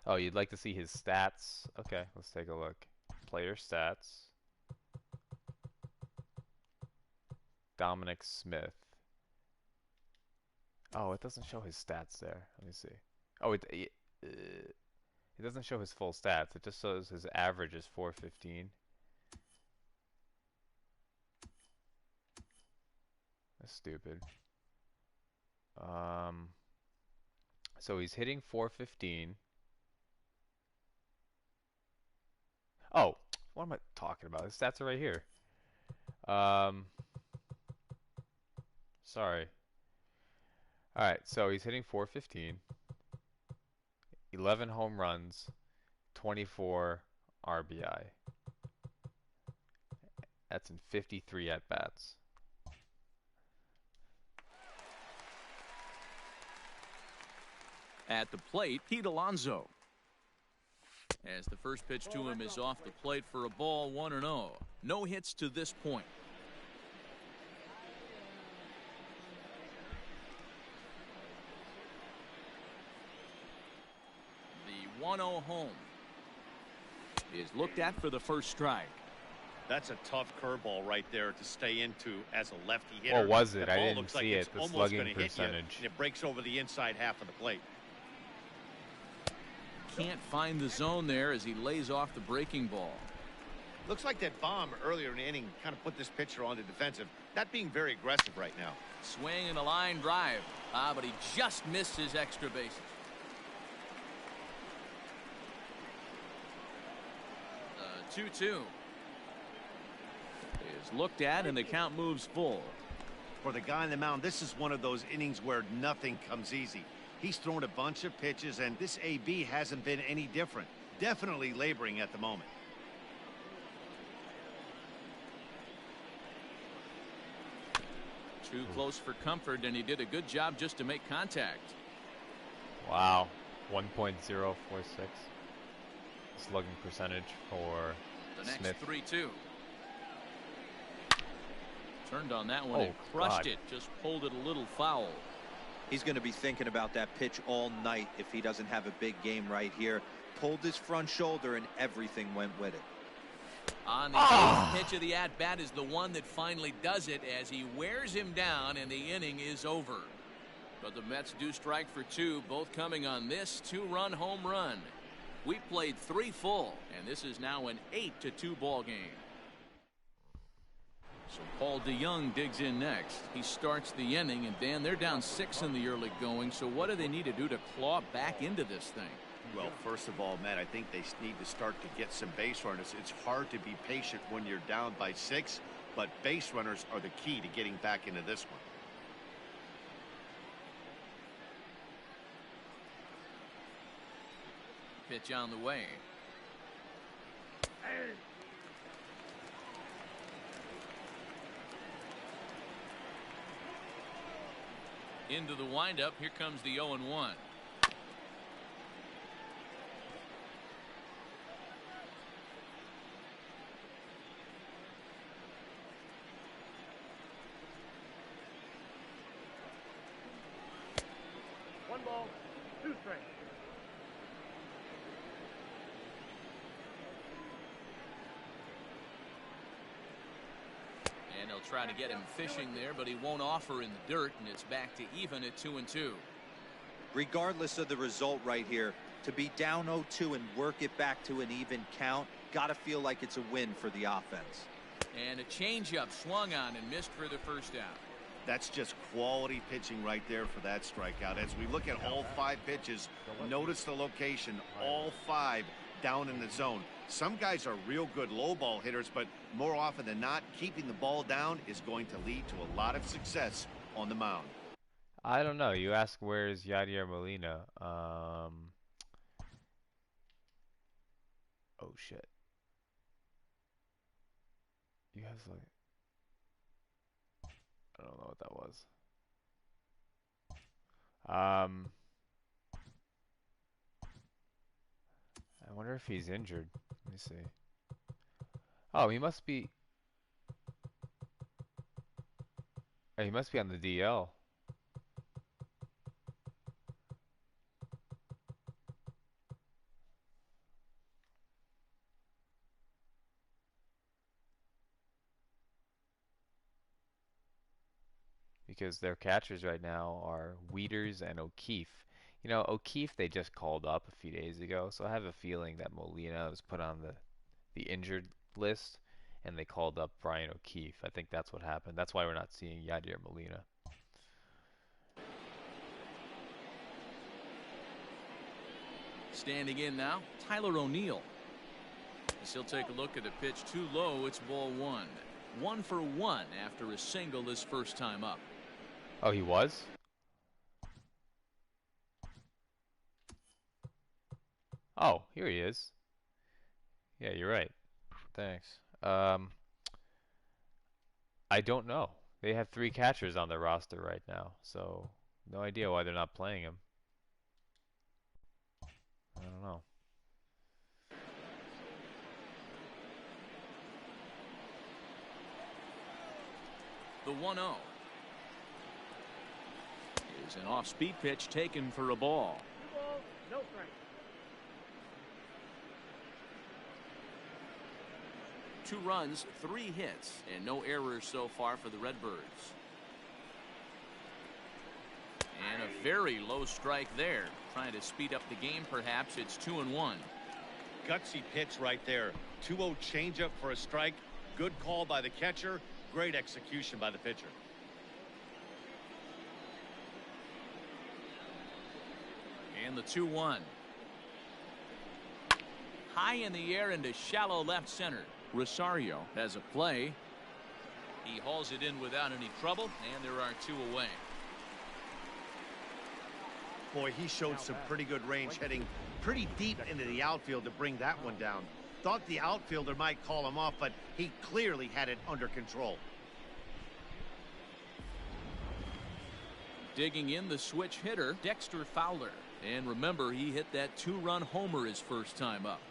Oh, you'd like to see his stats? Okay, let's take a look. Player stats. Dominic Smith. Oh, it doesn't show his stats there. Let me see. Oh, it doesn't show his full stats. It just shows his average is 415. That's stupid. So he's hitting 415. Oh, what am I talking about? His stats are right here. Sorry. Alright, so he's hitting 415. 11 home runs, 24 RBI. That's in 53 at-bats. At the plate, Pete Alonso. As the first pitch to him is off the plate for a ball, 1-0. No hits to this point. The 1-0 home is looked at for the first strike. That's a tough curveball right there to stay into as a lefty hitter. What was it? The I ball didn't looks see like it. The it's slugging almost gonna hit you, percentage. and it breaks over the inside half of the plate. Can't find the zone there as he lays off the breaking ball. Looks like that bomb earlier in the inning kind of put this pitcher on the defensive. Not being very aggressive right now. Swing and a line drive. But he just missed his extra bases. The 2-2 is looked at, and the count moves full. For the guy on the mound, this is one of those innings where nothing comes easy. He's thrown a bunch of pitches, and this AB hasn't been any different. Definitely laboring at the moment. Too close for comfort, and he did a good job just to make contact. Wow, 1.046 slugging percentage for the next Smith. 3-2. Turned on that one and crushed it. Just pulled it a little foul. He's going to be thinking about that pitch all night if he doesn't have a big game right here. Pulled his front shoulder and everything went with it. On the eighth pitch of the at-bat is the one that finally does it as he wears him down and the inning is over. But the Mets do strike for two, both coming on this two-run home run. We played 3 full, and this is now an 8-2 ball game. So Paul DeYoung digs in next. He starts the inning, and Dan, they're down 6 in the early going. So what do they need to do to claw back into this thing? Well, first of all, Matt, I think they need to start to get some base runners. It's hard to be patient when you're down by 6, but base runners are the key to getting back into this one. Pitch on the way. Into the windup. Here comes the 0-1. One ball, 2 strikes. And they'll try to get him fishing there, but he won't offer in the dirt, and it's back to even at 2-2. Regardless of the result right here, to be down 0-2 and work it back to an even count, gotta feel like it's a win for the offense. And a changeup swung on and missed for the first out. That's just quality pitching right there for that strikeout. As we look at all 5 pitches, notice the location, all 5 down in the zone. Some guys are real good low ball hitters, but more often than not, keeping the ball down is going to lead to a lot of success on the mound. I don't know. You ask where's Yadier Molina. Oh shit. You guys like, I don't know what that was. I wonder if he's injured. Let me see. Oh, he must be. Oh, he must be on the DL. Because their catchers right now are Wieters and O'Keefe. You know, O'Keefe they just called up a few days ago, so I have a feeling that Molina was put on the injured list, and they called up Brian O'Keefe. I think that's what happened. That's why we're not seeing Yadier Molina. Standing in now, Tyler O'Neill. As he'll take a look at a pitch too low, it's ball 1. 1 for 1 after a single his first time up. Oh, he was? Oh, here he is. Yeah, you're right. Thanks. I don't know. They have 3 catchers on their roster right now, so no idea why they're not playing him. I don't know. The 1-0 is an off-speed pitch taken for a ball. 2 balls, no strikes. 2 runs, 3 hits, and no errors so far for the Redbirds. And a very low strike there. Trying to speed up the game, perhaps. It's 2-1. Gutsy pitch right there. 2-0 changeup for a strike. Good call by the catcher. Great execution by the pitcher. And the 2-1. High in the air into shallow left center. Rosario has a play. He hauls it in without any trouble, and there are 2 away. Boy, he showed some pretty good range, heading pretty deep into the outfield to bring that one down. Thought the outfielder might call him off, but he clearly had it under control. Digging in the switch hitter, Dexter Fowler. And remember, he hit that 2-run homer his first time up.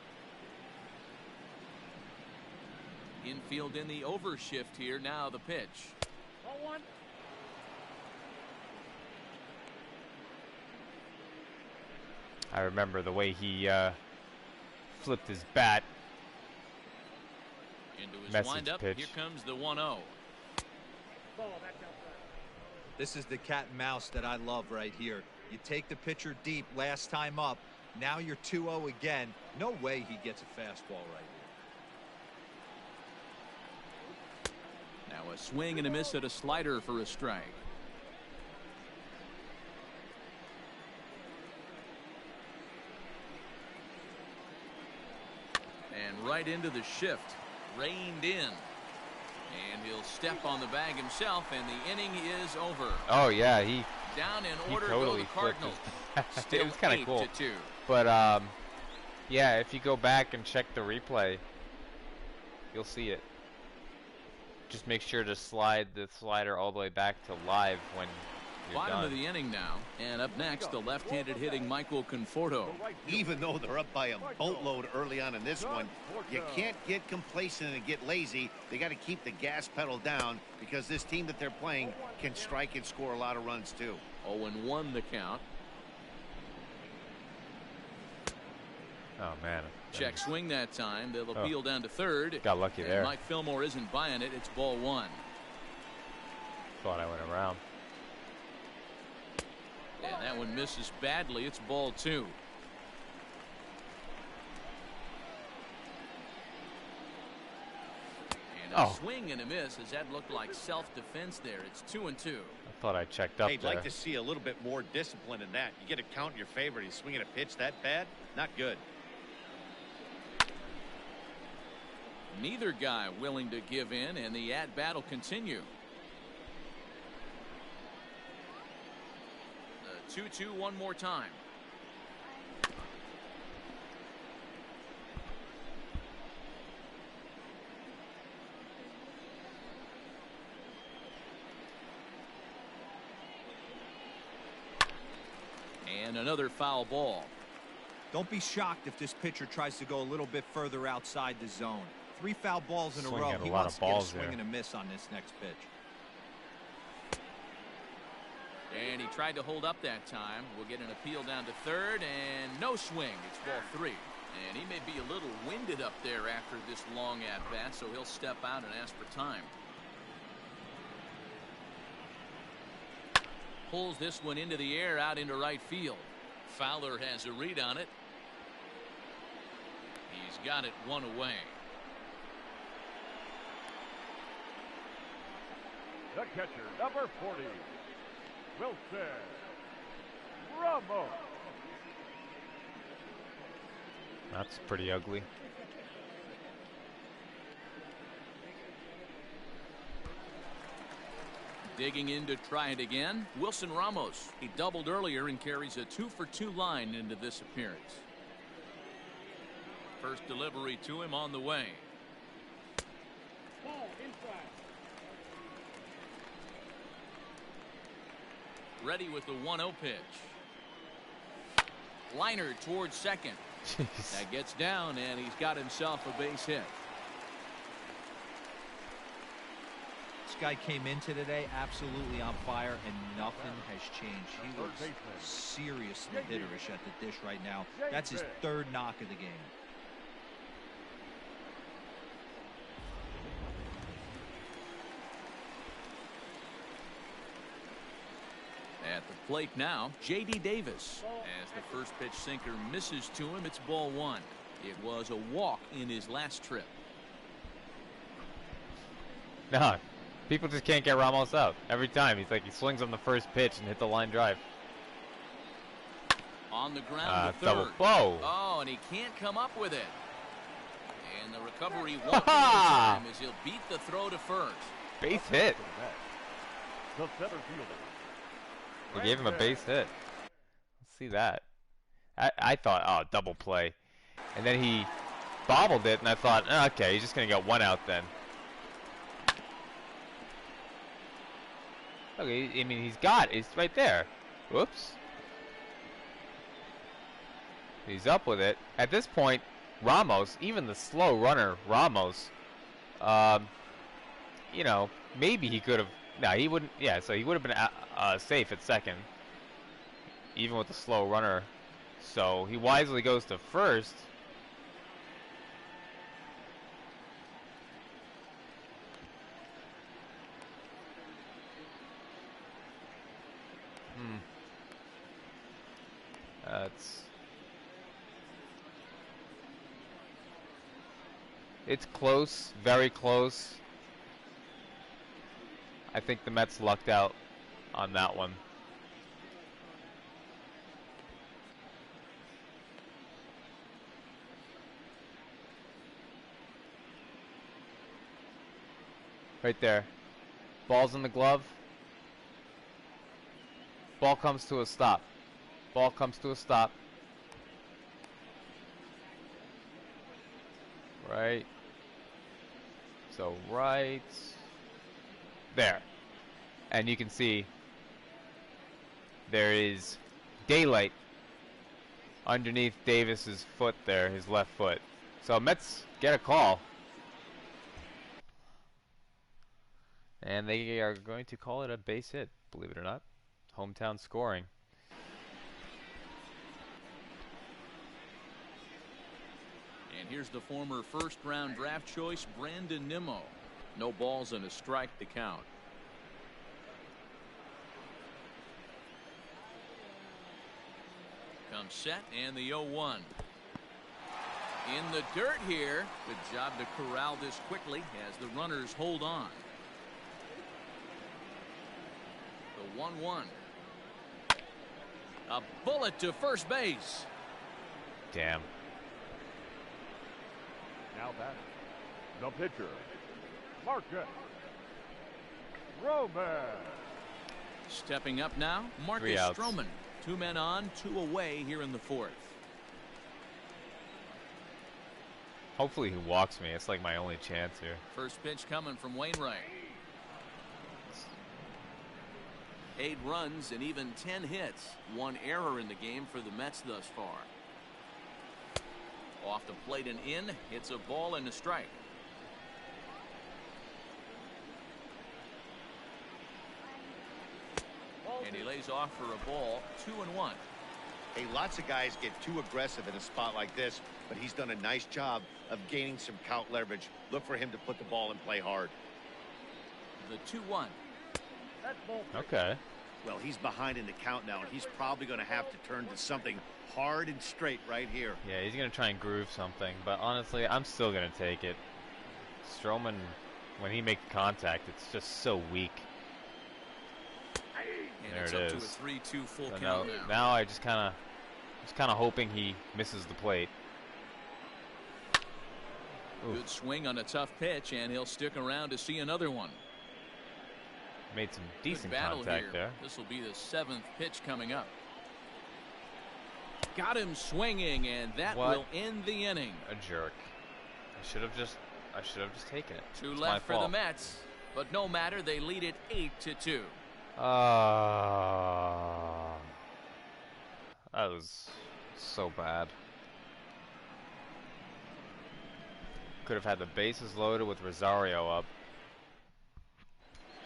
Infield in the overshift here. Now the pitch. Ball 1. I remember the way he flipped his bat wind up. pitch. Here comes the 1-0. This is the cat and mouse that I love right here. You take the pitcher deep last time up. Now you're 2-0 again. No way he gets a fastball right here. Now a swing and a miss at a slider for a strike. And right into the shift. Reined in. And he'll step on the bag himself, and the inning is over. Oh yeah, he down in order totally go the Cardinals. Still it was kind of cool. 8-2. But yeah, if you go back and check the replay, you'll see it. Just make sure to slide the slider all the way back to live when you're Bottom done. of the inning now. And up next, the left-handed hitting Michael Conforto. Even though they're up by a boatload early on in this one, you can't get complacent and get lazy. They got to keep the gas pedal down because this team that they're playing can strike and score a lot of runs too. 0-1 the count. Oh man. Check swing that time. They'll appeal down to third. Got lucky and there. Mike Fillmore isn't buying it. It's ball one. Thought I went around. And that one misses badly. It's ball two. And a swing and a miss. Does that look like self-defense there? It's 2-2. I thought I checked up Hey, I'd there. like to see a little bit more discipline in that. You get a count in your favor. He's swinging a pitch that bad. Not good. Neither guy willing to give in, and the at-bat will continue. The 2-2 one more time. And another foul ball. Don't be shocked if this pitcher tries to go a little bit further outside the zone. 3 foul balls in a row. He wants to get a swing and a miss on this next pitch. And he tried to hold up that time. We'll get an appeal down to third, and no swing. It's ball 3. And he may be a little winded up there after this long at-bat, so he'll step out and ask for time. Pulls this one into the air out into right field. Fowler has a read on it. He's got it one away. The catcher, number 40, Wilson Ramos. That's pretty ugly. Digging in to try it again, Wilson Ramos. He doubled earlier and carries a 2-for-2 line into this appearance. First delivery to him on the way. Ball inside. Ready with the 1-0 pitch. Liner towards second. Jeez. That gets down, and he's got himself a base hit. This guy came into today absolutely on fire, and nothing has changed. He looks seriously hitterish at the dish right now. That's his 3rd knock of the game. At the plate now, J.D. Davis. As the first pitch sinker misses to him, it's ball 1. It was a walk in his last trip. No, people just can't get Ramos out. Every time, he swings on the first pitch and hit the line drive. On the ground to double. third. Whoa. Oh, and he can't come up with it. And the recovery won't be in time as he'll beat the throw to first. Base hit. The center fielder. They gave him a base hit. Let's see that. I thought, oh, double play. And then he bobbled it, and I thought, oh, okay, he's just going to get 1 out then. Okay, I mean, it's right there. Whoops. He's up with it. At this point, Ramos, even the slow runner, Ramos, you know, maybe he could have, no, he wouldn't, yeah, so he would have been safe at second, even with the slow runner. So he wisely goes to first. Mets. It's close, very close. I think the Mets lucked out on that one. Right there. Ball's in the glove. Ball comes to a stop. Ball comes to a stop. Right. So right there. And you can see there is daylight underneath Davis's foot there, his left foot. So Mets get a call. And they are going to call it a base hit, believe it or not. Hometown scoring. And here's the former first-round draft choice, Brandon Nimmo. No balls and a strike to count. Comes set and the 0-1. In the dirt here. Good job to corral this quickly as the runners hold on. The 1-1. A bullet to first base. Damn. Now batting, the pitcher, Marcus Stroman. Stepping up now, Marcus Stroman. 2 men on, 2 away here in the 4th. Hopefully he walks me. It's like my only chance here. First pitch coming from Wainwright. 8 runs and even 10 hits. 1 error in the game for the Mets thus far. Off the plate and in. It's a ball and a strike. And he lays off for a ball. 2-1. Hey, lots of guys get too aggressive in a spot like this, but he's done a nice job of gaining some count leverage. Look for him to put the ball and play hard. The 2-1. Okay. Well, he's behind in the count now, and he's probably going to have to turn to something hard and straight right here. Yeah, he's going to try and groove something, but honestly, I'm still going to take it. Stroman, when he makes contact, it's just so weak. And there it's it up is. To a 3-2 full So count now I just kind of hoping he misses the plate. Good Oof. swing on a tough pitch, and he'll stick around to see another one. Made some Good decent battle contact here. there. This will be the 7th pitch coming up. Got him swinging, and that What? will end the inning. A jerk. I should have just taken it. 2 It's left my for the fault. Mets, but no matter, they lead it 8-2. That was so bad. Could have had the bases loaded with Rosario up.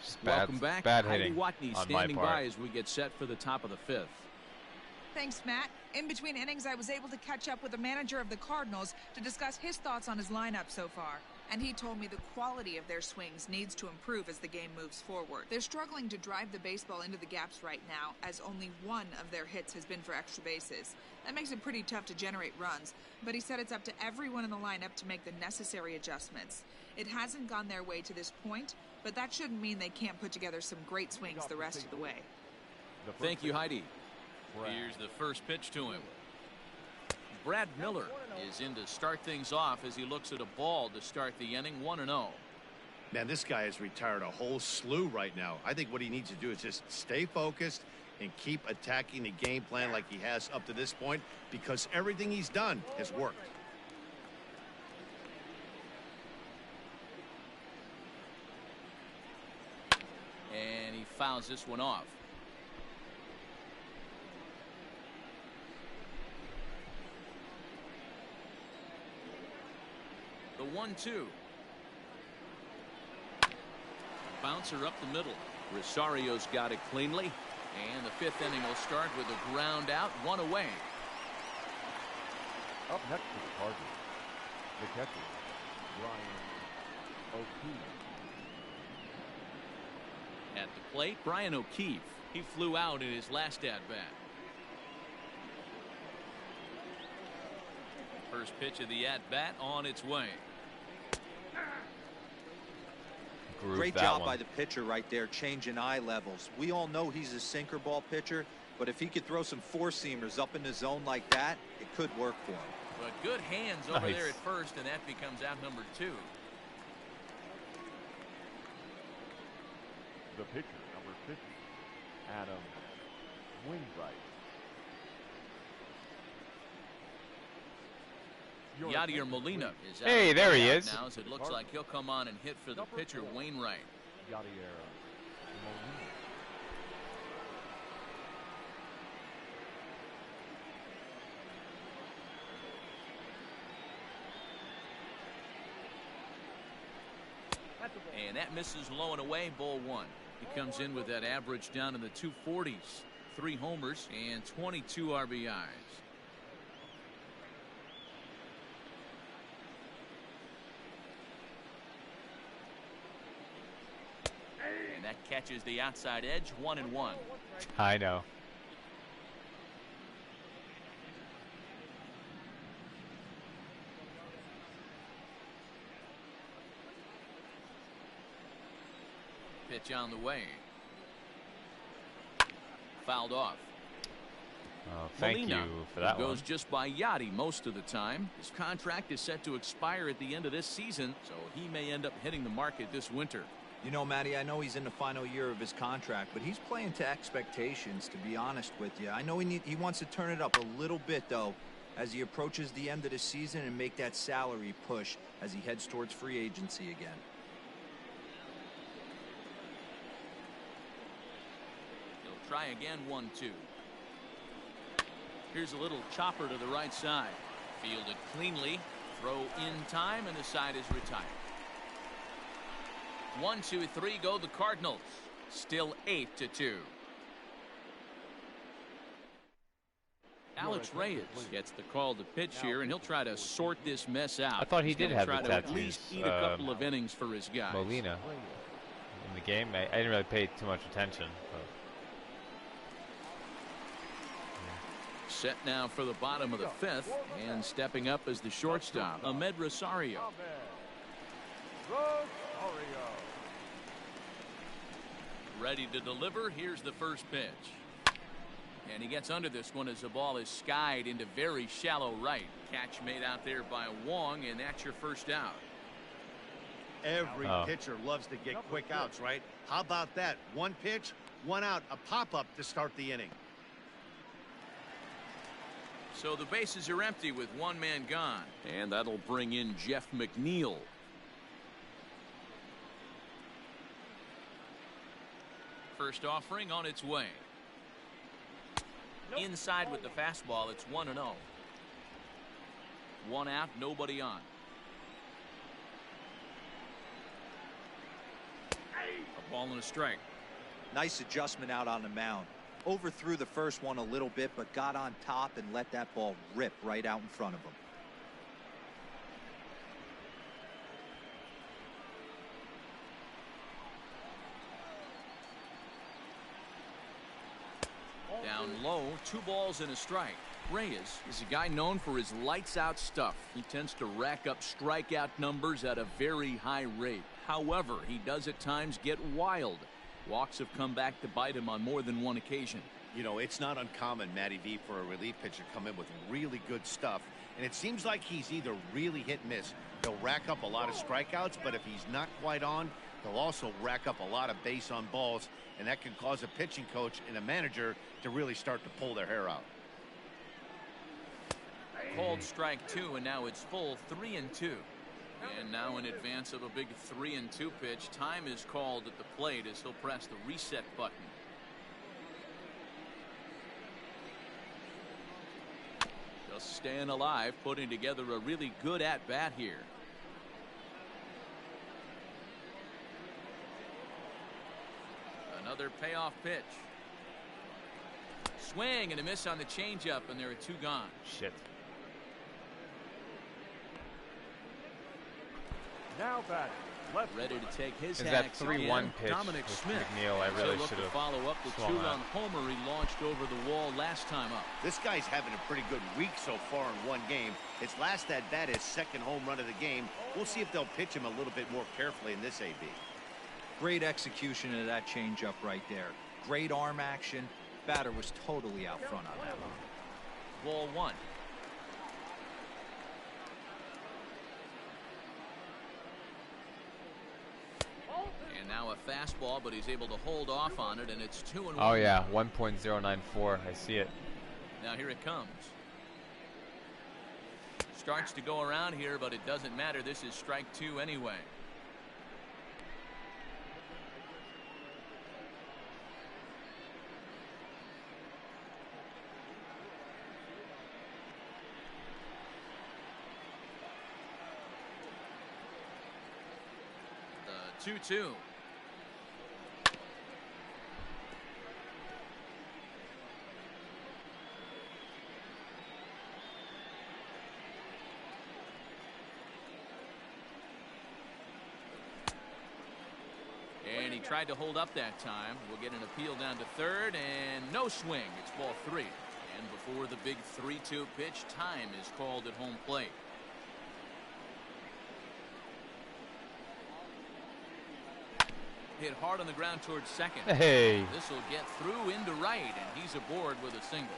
Just Welcome back. bad Heidi hitting Watney on my standing part. by as we get set for the top of the 5th. Thanks, Matt. In between innings, I was able to catch up with the manager of the Cardinals to discuss his thoughts on his lineup so far. And he told me the quality of their swings needs to improve as the game moves forward. They're struggling to drive the baseball into the gaps right now, as only 1 of their hits has been for extra bases. That makes it pretty tough to generate runs, but he said it's up to everyone in the lineup to make the necessary adjustments. It hasn't gone their way to this point, but that shouldn't mean they can't put together some great swings the rest of the way. Thank you, Heidi. Here's the first pitch to him. Brad Miller is in to start things off as he looks at a ball to start the inning. 1-0. Man, this guy has retired a whole slew right now. I think what he needs to do is just stay focused and keep attacking the game plan like he has up to this point, because everything he's done has worked. And he fouls this one off. The 1-2. Bouncer up the middle. Rosario's got it cleanly. And the 5th inning will start with a ground out, 1 away. Up next to the Cardinals, the catcher, Brian O'Keefe. At the plate, Brian O'Keefe. He flew out in his last at-bat. First pitch of the at-bat on its way. Great job by the pitcher right there, changing eye levels. We all know he's a sinker ball pitcher, but if he could throw some four-seamers up in the zone like that, it could work for him. But good hands over there at first, and that becomes out number 2. The pitcher, number 50, Adam Wainwright. Yadier Molina is out. Hey, there he is. Now, as it looks like he'll come on and hit for the pitcher, Wainwright. Yadier Molina. And that misses low and away, ball 1. He comes in with that average down in the 240s. 3 homers and 22 RBIs. And that catches the outside edge, 1-1. I know. Pitch on the way. Fouled off. Oh, thank Molina, you for that goes one. just by Yachty most of the time. His contract is set to expire at the end of this season, so he may end up hitting the market this winter. You know, Matty, I know he's in the final year of his contract, but he's playing to expectations, to be honest with you. I know he wants to turn it up a little bit, though, as he approaches the end of the season and make that salary push as he heads towards free agency again. He'll try again, 1-2. Here's a little chopper to the right side. Fielded cleanly. Throw in time, and the side is retired. 1, 2, 3 go the Cardinals. Still 8-2. Alex Reyes gets the call to pitch here, and he'll try to sort this mess out. I thought he did have the tattoos. At least eat a couple tattoos, of innings for his guys. Molina in the game. I didn't really pay too much attention. But. Set now for the bottom of the 5th, and stepping up as the shortstop, Ahmed Rosario. Ready to deliver. Here's the first pitch. And he gets under this one as the ball is skied into very shallow right. Catch made out there by Wong, and that's your first out. Every pitcher loves to get quick outs, right? How about that? 1 pitch, 1 out, a pop-up to start the inning. So the bases are empty with 1 man gone, and that'll bring in Jeff McNeil. First offering on its way. Inside with the fastball, it's 1-0. 1 out, nobody on. A ball and a strike. Nice adjustment out on the mound. Overthrew the first one a little bit, but got on top and let that ball rip right out in front of him. Down low, 2 balls and a strike. Reyes is a guy known for his lights-out stuff. He tends to rack up strikeout numbers at a very high rate. However, he does at times get wild. Walks have come back to bite him on more than 1 occasion. You know, it's not uncommon, Matty V, for a relief pitcher to come in with really good stuff. And it seems like he's either really hit and miss. He'll rack up a lot of strikeouts, but if he's not quite on, he'll also rack up a lot of base on balls. And that can cause a pitching coach and a manager to really start to pull their hair out. Called strike 2, and now it's full 3-2. And now in advance of a big 3-2 pitch, time is called at the plate as he'll press the reset button. Just staying alive, putting together a really good at-bat here. Another payoff pitch. Swing and a miss on the changeup, and there are 2 gone. Shit. Now batting, left. Ready to take his Is that hacks 3-1 again, pitch Dominic with Smith. McNeil? I really look should to have follow up the swung two-run that. homer he launched over the wall last time up. This guy's having a pretty good week so far in one game. His last at-bat, his second home run of the game. We'll see if they'll pitch him a little bit more carefully in this AB. Great execution of that changeup right there. Great arm action. Batter was totally out front on that one. Ball one. And now a fastball, but he's able to hold off on it, and it's 2-1. Oh yeah, 1.094. I see it. Now here it comes. Starts to go around here, but it doesn't matter. This is strike two anyway. The 2-2. And he tried to hold up that time. We'll get an appeal down to third, and no swing. It's ball three. And before the big 3-2 pitch, time is called at home plate. Hit hard on the ground towards second. Hey. This will get through into right, and he's aboard with a single.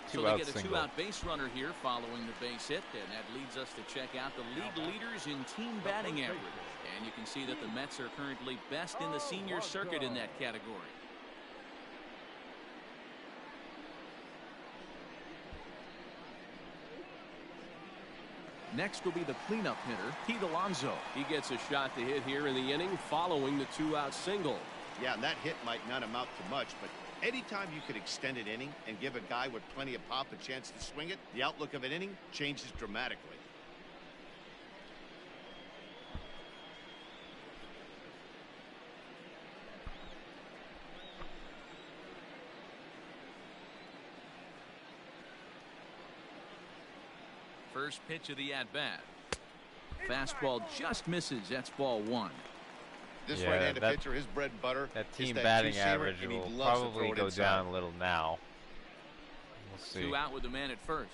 So they get a two-out base runner here following the base hit, and that leads us to check out the league leaders in team batting average. And you can see that the Mets are currently best in the senior circuit in that category. Next will be the cleanup hitter, Pete Alonso. He gets a shot to hit here in the inning following the two-out single. Yeah, and that hit might not amount to much, but anytime you could extend an inning and give a guy with plenty of pop a chance to swing it, the outlook of an inning changes dramatically. First pitch of the at-bat. Fastball just misses. That's ball one. This right-handed pitcher, his bread and butter. That team batting average will probably go down a little now. We'll see. Two out with the man at first.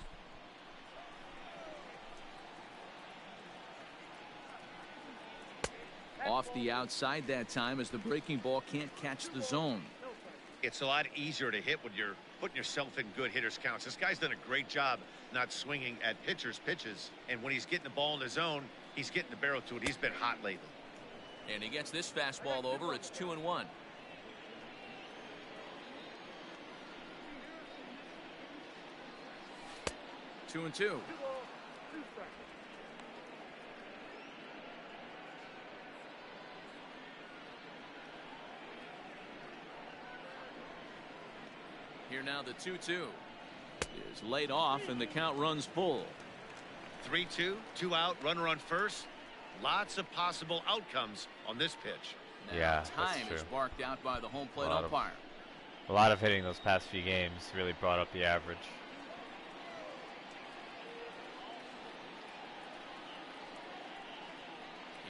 Off the outside that time as the breaking ball can't catch the zone. It's a lot easier to hit when you're putting yourself in good hitters counts. This guy's done a great job not swinging at pitchers' pitches, and when he's getting the ball in the zone, he's getting the barrel to it. He's been hot lately. And he gets this fastball over. It's 2-1. Two and two. Here now the 2-2 is laid off and the count runs full. 3-2, two out, runner on first. Lots of possible outcomes on this pitch. Now, yeah, time is marked out by the home plate umpire. A lot of hitting those past few games really brought up the average.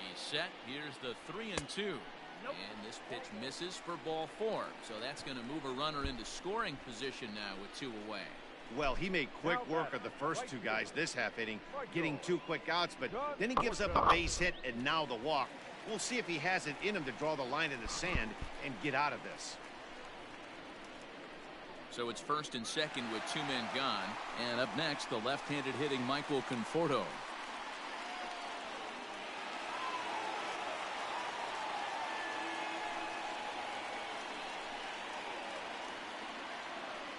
He's set. Here's the 3-2. And this pitch misses for ball four. So that's going to move a runner into scoring position now with two away. Well, he made quick work of the first two guys this half inning, getting two quick outs, but then he gives up a base hit and now the walk. We'll see if he has it in him to draw the line in the sand and get out of this. So it's first and second with two men gone. And up next, the left-handed hitting Michael Conforto.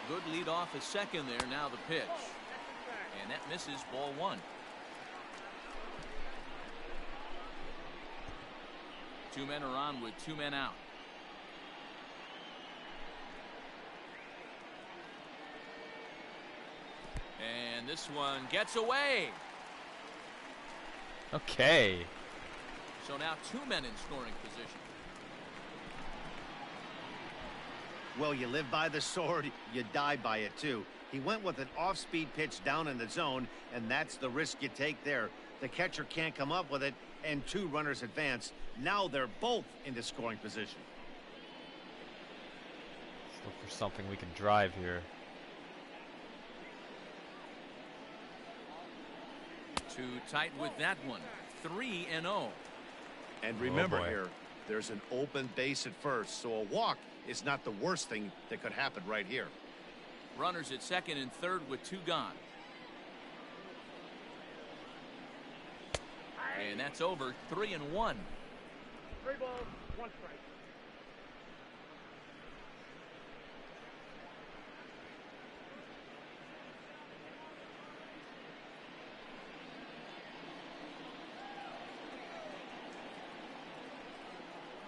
Good lead off a second there. Now the pitch. And that misses, ball one. Two men are on with two men out. And this one gets away. Okay. So now two men in scoring position. Well, you live by the sword, you die by it too. He went with an off-speed pitch down in the zone, and that's the risk you take there. The catcher can't come up with it, and 2 runners advance. Now they're both into scoring position. Let's look for something we can drive here. Too tight with that one. 3-0. And remember here, there's an open base at first, so a walk is not the worst thing that could happen right here. Runners at second and third with 2 gone. And that's over. 3-1. 3 balls, 1 strike.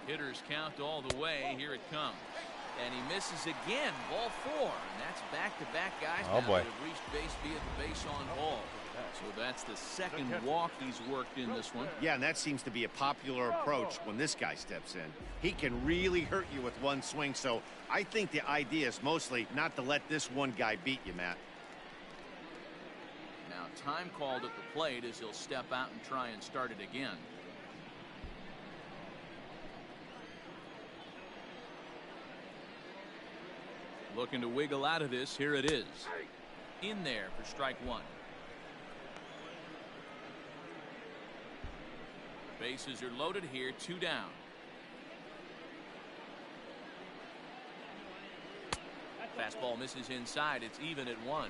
Hitters count all the way. Here it comes. And he misses again. Ball 4. And that's back-to-back guys now that have reached base via the base on ball. So that's the second walk he's worked in this one. Yeah, and that seems to be a popular approach when this guy steps in. He can really hurt you with one swing, so I think the idea is mostly not to let this one guy beat you, Matt. Now time called at the plate as he'll step out and try and start it again. Looking to wiggle out of this. Here it is. In there for strike 1. Bases are loaded here. 2 down. Fastball misses inside. It's even at 1.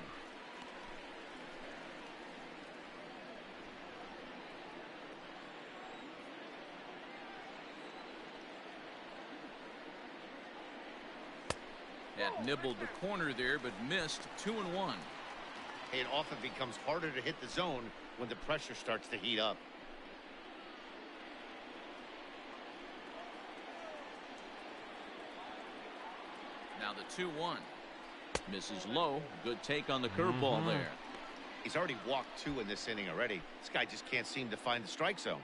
That nibbled the corner there, but missed. 2-1. It often becomes harder to hit the zone when the pressure starts to heat up. Now the 2-1. Misses low. Good take on the curveball there. He's already walked 2 in this inning already. This guy just can't seem to find the strike zone.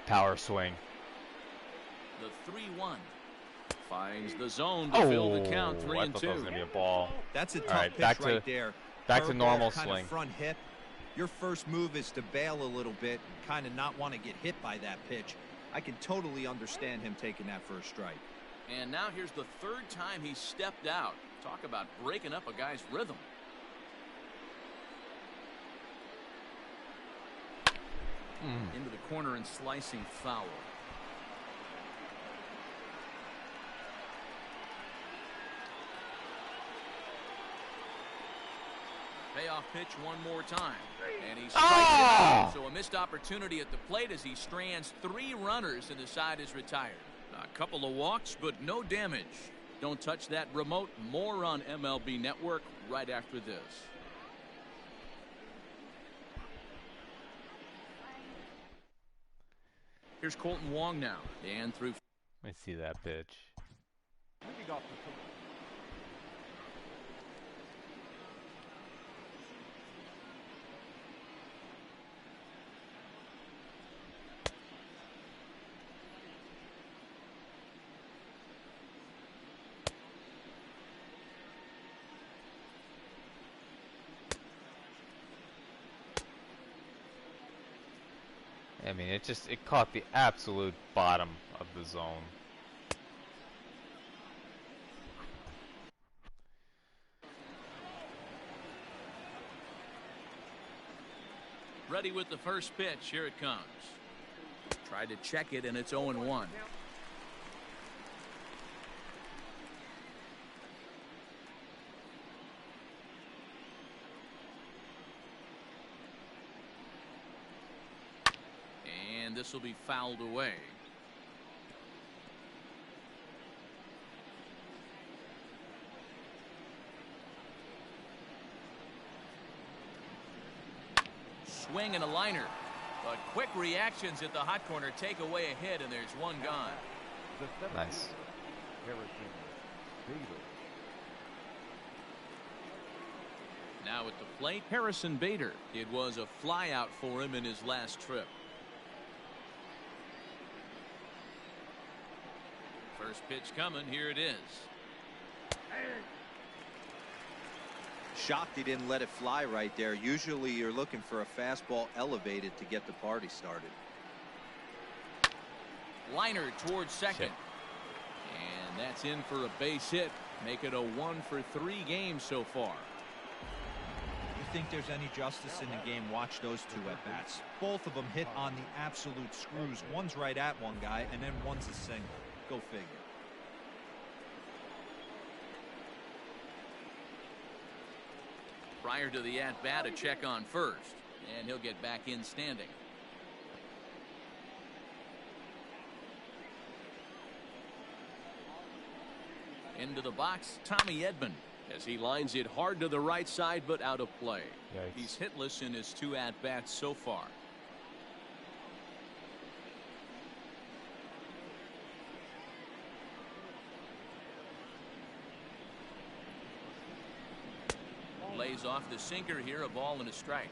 Power swing. The 3-1. Finds the zone to fill the count. 3-2. I thought that was going to be a ball. That's a tough pitch right there. Back to normal kind swing. Of front hip. Your first move is to bail a little bit and kind of not want to get hit by that pitch. I can totally understand him taking that first strike. And now here's the 3rd time he stepped out. Talk about breaking up a guy's rhythm. Into the corner and slicing foul. Payoff pitch one more time. And he strikes it out. So a missed opportunity at the plate as he strands 3 runners and the side is retired. A couple of walks, but no damage. Don't touch that remote. More on MLB Network right after this. Here's Colton Wong now. And through. Let me see that pitch. Leading off the I mean, it caught the absolute bottom of the zone. Ready with the first pitch. Here it comes. Tried to check it, and it's 0-1. And this will be fouled away. Swing and a liner. But quick reactions at the hot corner take away a hit, and there's one gone. Nice. Now at the plate, Harrison Bader. It was a flyout for him in his last trip. First pitch coming. Here it is. Shocked he didn't let it fly right there. Usually you're looking for a fastball elevated to get the party started. Liner towards second. And that's in for a base hit. Make it a 1-for-3 game so far. You think there's any justice in the game? Watch those two at bats. Both of them hit on the absolute screws. One's right at one guy, and then one's a single. Go figure. Prior to the at-bat, a check on first, and he'll get back in standing. Into the box, Tommy Edman, as he lines it hard to the right side, but out of play. Yikes. He's hitless in his 2 at-bats so far. Lays off the sinker here, a ball and a strike.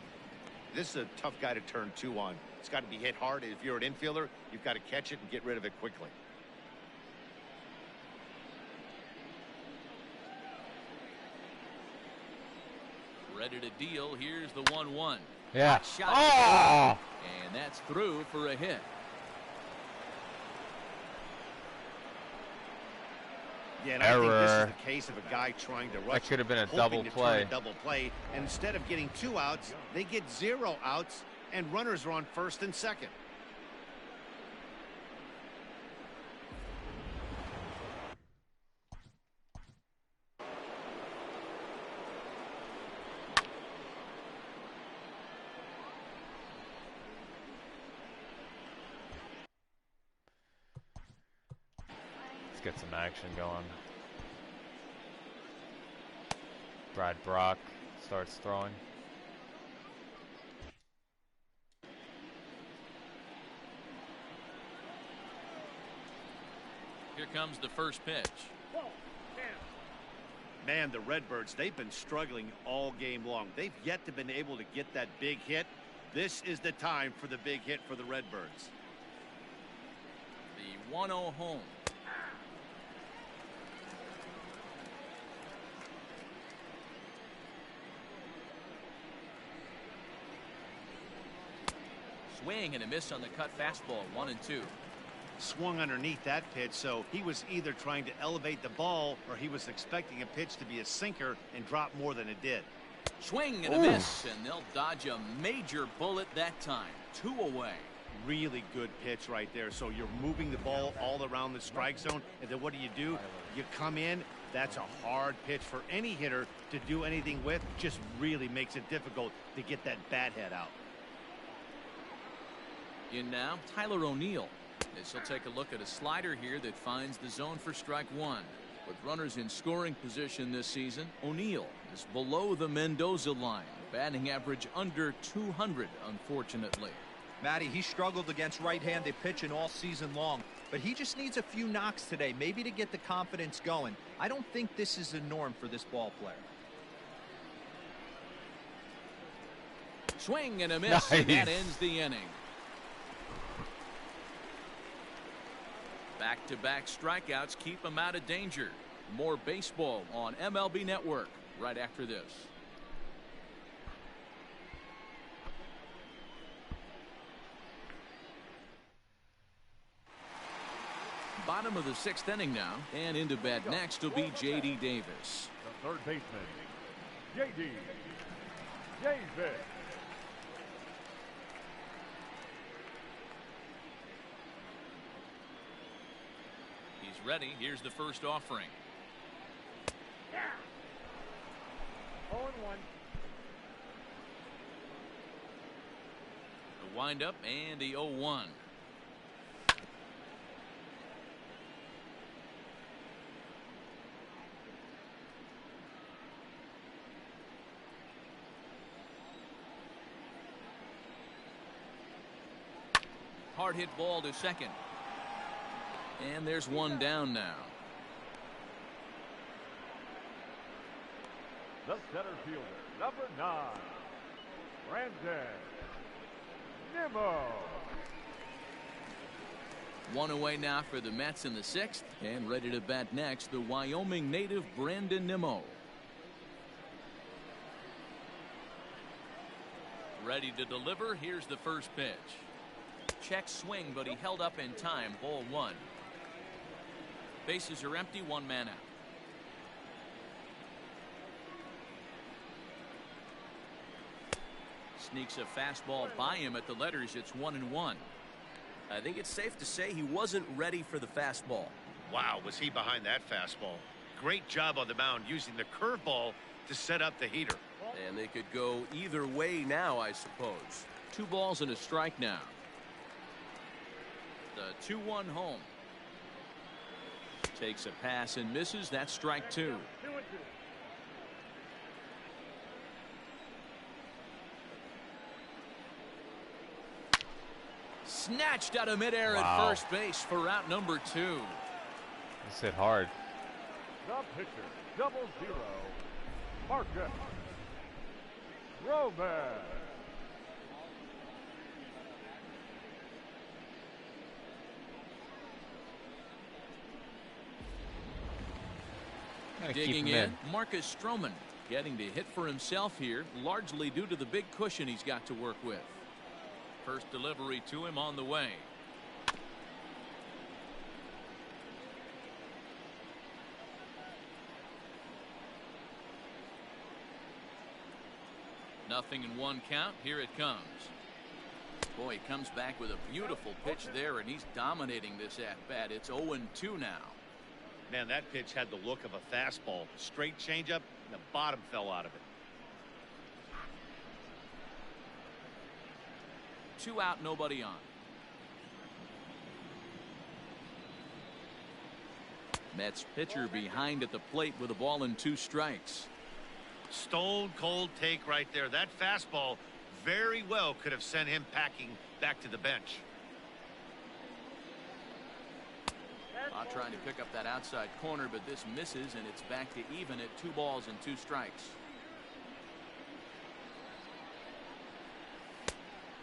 This is a tough guy to turn 2 on. It's got to be hit hard. If you're an infielder, you've got to catch it and get rid of it quickly. Ready to deal. Here's the 1-1. Yeah. Shot. Oh! And that's through for a hit. Yeah, and I think this is the case of a guy trying to rush. That could have been a hoping double to play. turn a double play. And instead of getting 2 outs, they get 0 outs, and runners are on first and second. Get some action going. Brad Brock starts throwing. Here comes the first pitch. Man, the Redbirds, they've been struggling all game long. They've yet to been able to get that big hit. This is the time for the big hit for the Redbirds. The 1-0 home. Swing and a miss on the cut fastball, 1-2. Swung underneath that pitch, so he was either trying to elevate the ball or he was expecting a pitch to be a sinker and drop more than it did. Swing and a miss, and they'll dodge a major bullet that time. 2 away. Really good pitch right there. So you're moving the ball all around the strike zone, and then what do? You come in. That's a hard pitch for any hitter to do anything with. Just really makes it difficult to get that bat head out. In now, Tyler O'Neill. As he'll take a look at a slider here that finds the zone for strike 1. With runners in scoring position this season, O'Neill is below the Mendoza line. Batting average under 200, unfortunately. Matty, he struggled against right-handed pitching all season long, but he just needs a few knocks today, maybe to get the confidence going. I don't think this is the norm for this ball player. Swing and a miss, and that ends the inning. Back-to-back strikeouts keep him out of danger. More baseball on MLB Network right after this. Bottom of the 6th inning now, and into bat next will be J.D. Davis. The third baseman, J.D. Davis. He's ready. Here's the first offering. 0-1. The windup and the 0-1. Hard hit ball to second. And there's one down now. The center fielder, number 9, Brandon Nimmo. One away now for the Mets in the 6th, and ready to bat next, the Wyoming native Brandon Nimmo. Ready to deliver. Here's the first pitch. Check swing, but he held up in time. Ball 1. Bases are empty. 1 man out. Sneaks a fastball by him at the letters. It's 1-1. I think it's safe to say he wasn't ready for the fastball. Wow, was he behind that fastball. Great job on the mound using the curveball to set up the heater. And they could go either way now, I suppose. 2 balls and a strike now. The 2-1 home. Takes a pass and misses. That's strike 2. Snatched out of midair at first base for out number 2. This hit hard. The pitcher, 0-0, Marcus Stroman. Digging in, Marcus Stroman getting to hit for himself here, largely due to the big cushion he's got to work with. First delivery to him on the way. Nothing in 1 count. Here it comes. Boy, he comes back with a beautiful pitch there, and he's dominating this at-bat. It's 0-2 now. Man, that pitch had the look of a fastball. Straight changeup, and the bottom fell out of it. 2 out, nobody on. Mets pitcher behind at the plate with a ball and 2 strikes. Stone cold take right there. That fastball very well could have sent him packing back to the bench. Trying to pick up that outside corner, but this misses, and it's back to even at 2 balls and 2 strikes.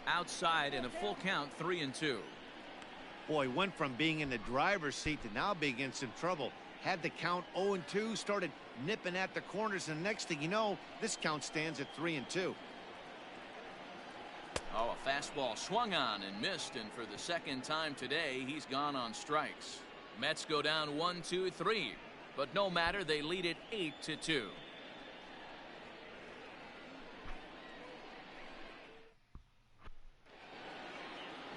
Outside in a full count, 3-2. Boy, went from being in the driver's seat to now being in some trouble. Had the count 0-2, started nipping at the corners, and next thing you know, this count stands at 3-2. Oh, a fastball swung on and missed, and for the 2nd time today, he's gone on strikes. Mets go down 1-2-3, but no matter, they lead it 8-2.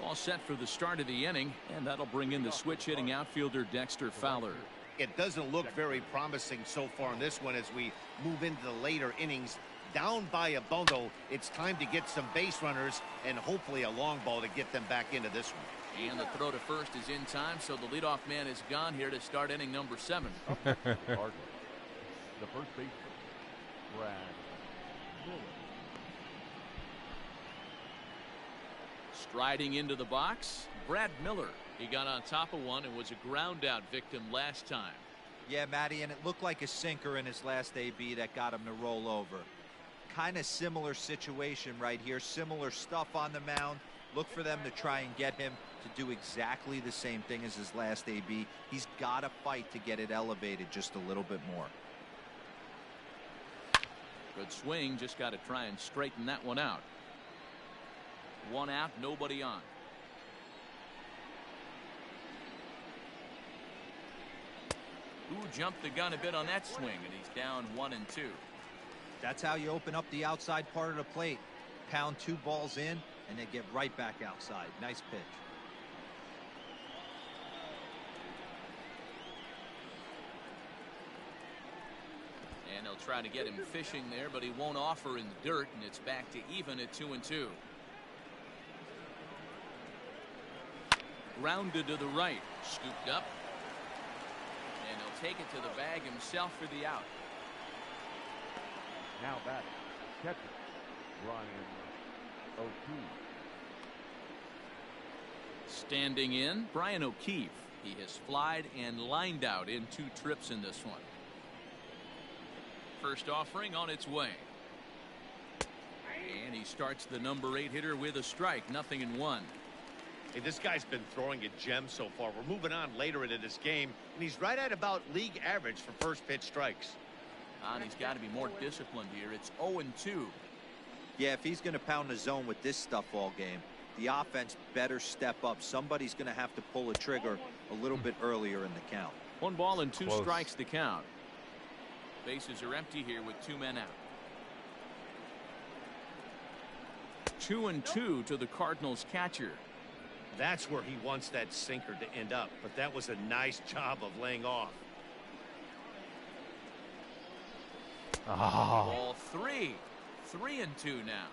All set for the start of the inning, and that'll bring in the switch hitting outfielder Dexter Fowler. It doesn't look very promising so far in this one as we move into the later innings. Down by a bundle, it's time to get some base runners and hopefully a long ball to get them back into this one. And the throw to first is in time, so the leadoff man is gone here to start inning number 7. The first baseman, Brad Miller. Striding into the box, Brad Miller. He got on top of one and was a ground out victim last time. Yeah, Matty, and it looked like a sinker in his last AB that got him to roll over. Kind of similar situation right here. Similar stuff on the mound. Look for them to try and get him to do exactly the same thing as his last AB. He's got to fight to get it elevated just a little bit more. Good swing. Just got to try and straighten that one out. 1 out, nobody on. Ooh, jumped the gun a bit on that swing, and he's down 1-2. That's how you open up the outside part of the plate. Pound 2 balls in, and then get right back outside. Nice pitch. And they'll try to get him fishing there, but he won't offer in the dirt, and it's back to even at 2-2. Grounded to the right, scooped up, and he'll take it to the bag himself for the out. Now batting, catcher, Brian O'Keefe. Standing in, Brian O'Keefe. He has flied and lined out in 2 trips in this one. First offering on its way. And he starts the number 8 hitter with a strike, 0-1. Hey, this guy's been throwing a gem so far. We're moving on later into this game, and he's right at about league average for first pitch strikes. And he's got to be more disciplined here. It's 0-2. Yeah, if he's going to pound the zone with this stuff all game, the offense better step up. Somebody's going to have to pull a trigger a little bit earlier in the count. 1 ball and 2 strikes to count. Bases are empty here with 2 men out. 2-2 to the Cardinals catcher. That's where he wants that sinker to end up, but that was a nice job of laying off. Ball 3. 3-2 now.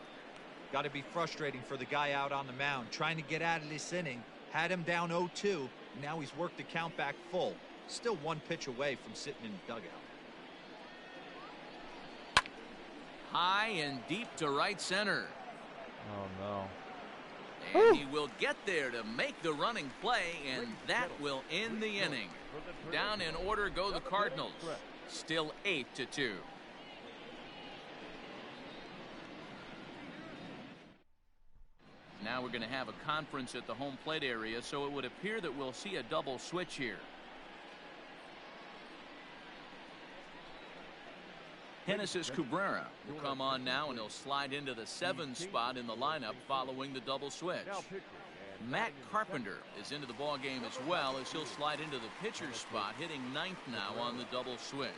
Got to be frustrating for the guy out on the mound, trying to get out of this inning. Had him down 0-2. Now he's worked the count back full. Still 1 pitch away from sitting in the dugout. High and deep to right center. Oh, no. And he will get there to make the running play, and that will end the inning. Down in order go the Cardinals. Still 8-2. Now we're going to have a conference at the home plate area, so it would appear that we'll see a double switch here. Genesis Cabrera will come on now, and he'll slide into the 7 spot in the lineup following the double switch. Matt Carpenter is into the ball game as well, as he'll slide into the pitcher's spot, hitting 9th now on the double switch.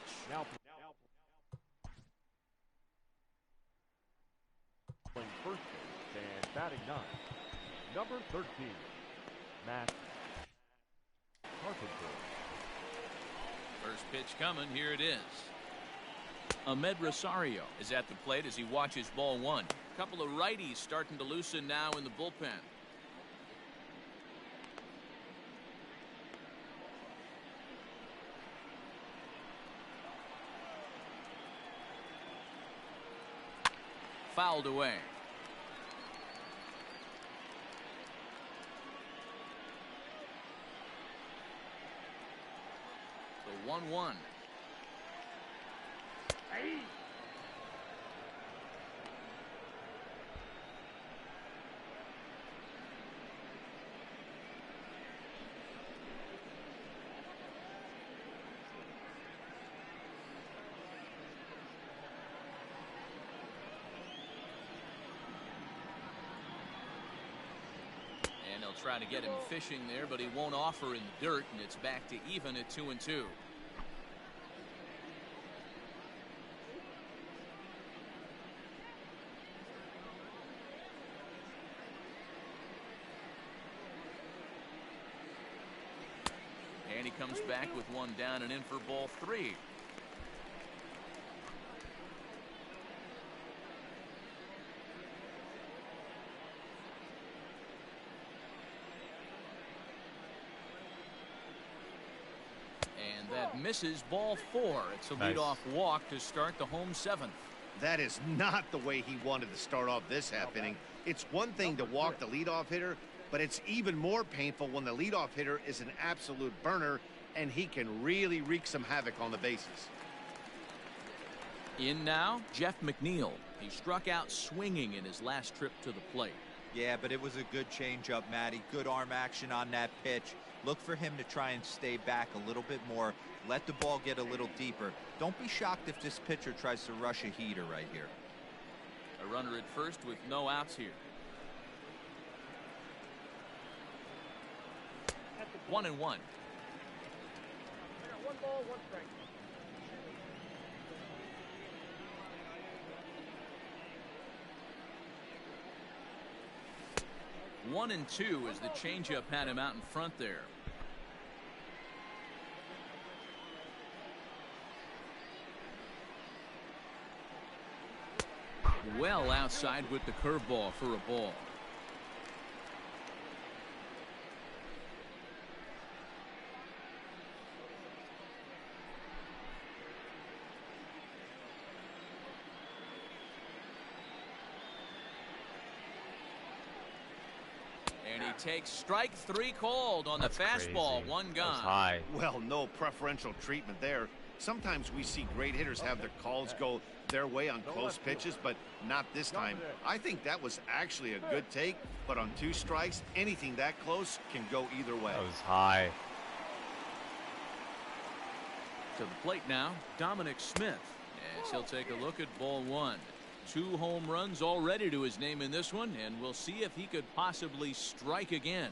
Playing first base and batting 9, number 13, Matt Carpenter. First pitch coming. Here it is. Ahmed Rosario is at the plate as he watches ball 1. A couple of righties starting to loosen now in the bullpen. Fouled away. The 1-1. And they'll try to get him fishing there, but he won't offer in the dirt, and it's back to even at 2-2. And he comes back with 1 down and in for ball 3. And that misses ball 4. It's a leadoff walk to start the home 7th. That is not the way he wanted to start off this half inning. It's one thing to walk the leadoff hitter, but it's even more painful when the leadoff hitter is an absolute burner and he can really wreak some havoc on the bases. In now, Jeff McNeil. He struck out swinging in his last trip to the plate. Yeah, but it was a good changeup, Matty. Good arm action on that pitch. Look for him to try and stay back a little bit more. Let the ball get a little deeper. Don't be shocked if this pitcher tries to rush a heater right here. A runner at first with no outs here. 1-1. 1 ball, 1 strike. 1-2 as the changeup had him out in front there. Well outside with the curveball for a ball. And he takes strike 3 called on the fastball. Crazy. 1 gone. That's high. Well, no preferential treatment there. Sometimes we see great hitters have their calls go their way on close pitches, but not this time. I think that was actually a good take, but on 2 strikes, anything that close can go either way. That was high. To the plate now, Dominic Smith, as he'll take a look at ball 1. 2 home runs already to his name in this one, and we'll see if he could possibly strike again.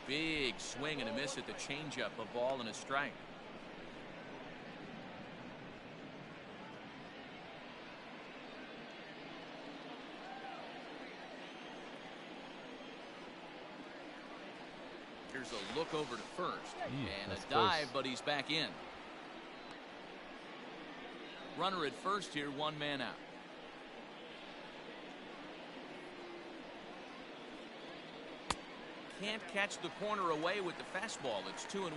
Big swing and a miss at the changeup, a ball and a strike. Here's a look over to first, and a dive, but he's back in. Runner at first here, 1 man out. Can't catch the corner away with the fastball. It's 2-1.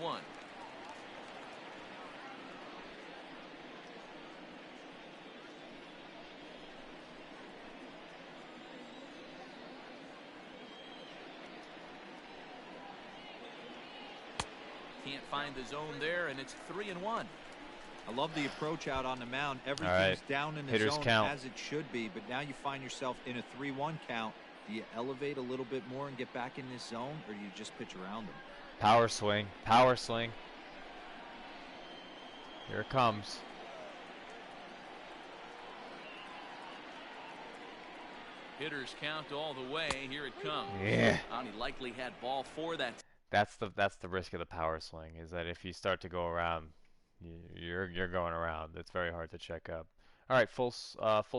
Can't find the zone there, and it's 3-1. I love the approach out on the mound. Everything's down in the zone as it should be, but now you find yourself in a 3-1 count. Do you elevate a little bit more and get back in this zone, or do you just pitch around them? Power swing. Power swing. Here it comes. Hitters count all the way. Here it comes. Yeah. He likely had ball 4 that. That's the risk of the power swing, is that if you start to go around, you're going around. It's very hard to check up. All right, full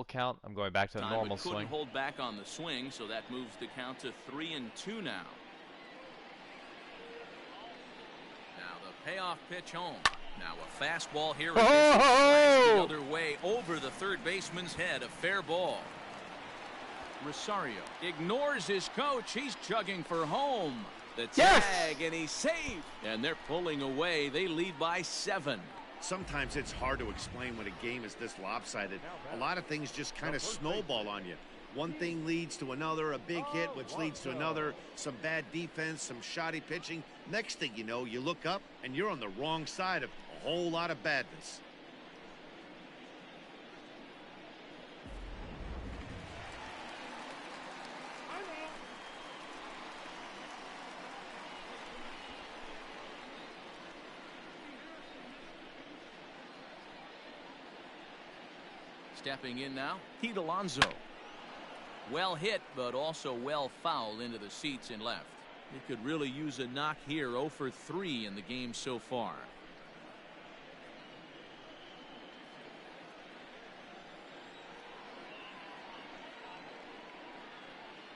count. I'm going back to the normal swing. Couldn't hold back on the swing, so that moves the count to 3-2 now. Now the payoff pitch home. Now a fastball here. The other way over the third baseman's head. A fair ball. Rosario ignores his coach. He's chugging for home. The tag, and he's saved. And they're pulling away. They lead by 7. Sometimes it's hard to explain when a game is this lopsided. A lot of things just kind of snowball on you. One thing leads to another, a big hit, which leads to another, some bad defense, some shoddy pitching. Next thing you know, you look up and you're on the wrong side of a whole lot of badness. Stepping in now, Pete Alonso. Well hit, but also well fouled into the seats and left. He could really use a knock here. 0 for 3 in the game so far.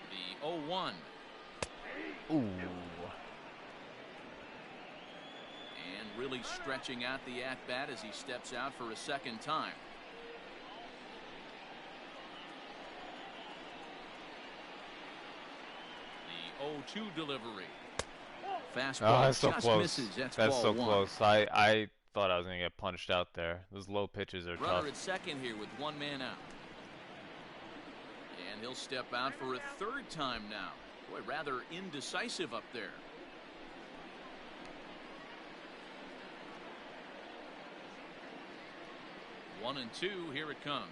The 0-1. Ooh. And really stretching out the at-bat as he steps out for a second time. The 0-2 delivery. Fastball that's so just close. misses. That's so ball 1. close. I thought I was going to get punched out there. Those low pitches are Runner tough. at second here with 1 man out. And he'll step out for a 3rd time now. Boy, rather indecisive up there. One and 2. Here it comes.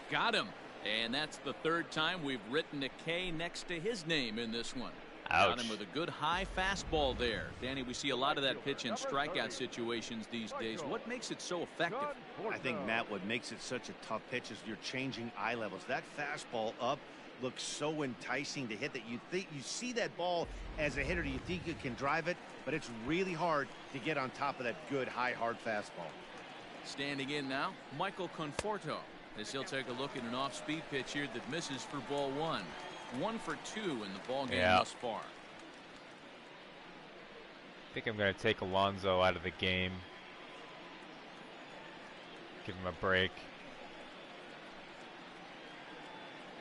Got him. And that's the 3rd time we've written a K next to his name in this one. Ouch. Got him with a good high fastball there. Danny, we see a lot of that pitch in strikeout situations these days. What makes it so effective? I think, Matt, what makes it such a tough pitch is you're changing eye levels. That fastball up looks so enticing to hit that you think you see that ball as a hitter, you think you can drive it, but it's really hard to get on top of that good high hard fastball. Standing in now, Michael Conforto, as he'll take a look at an off-speed pitch here that misses for ball 1. 1 for 2 in the ball game thus far. I think I'm going to take Alonso out of the game. Give him a break.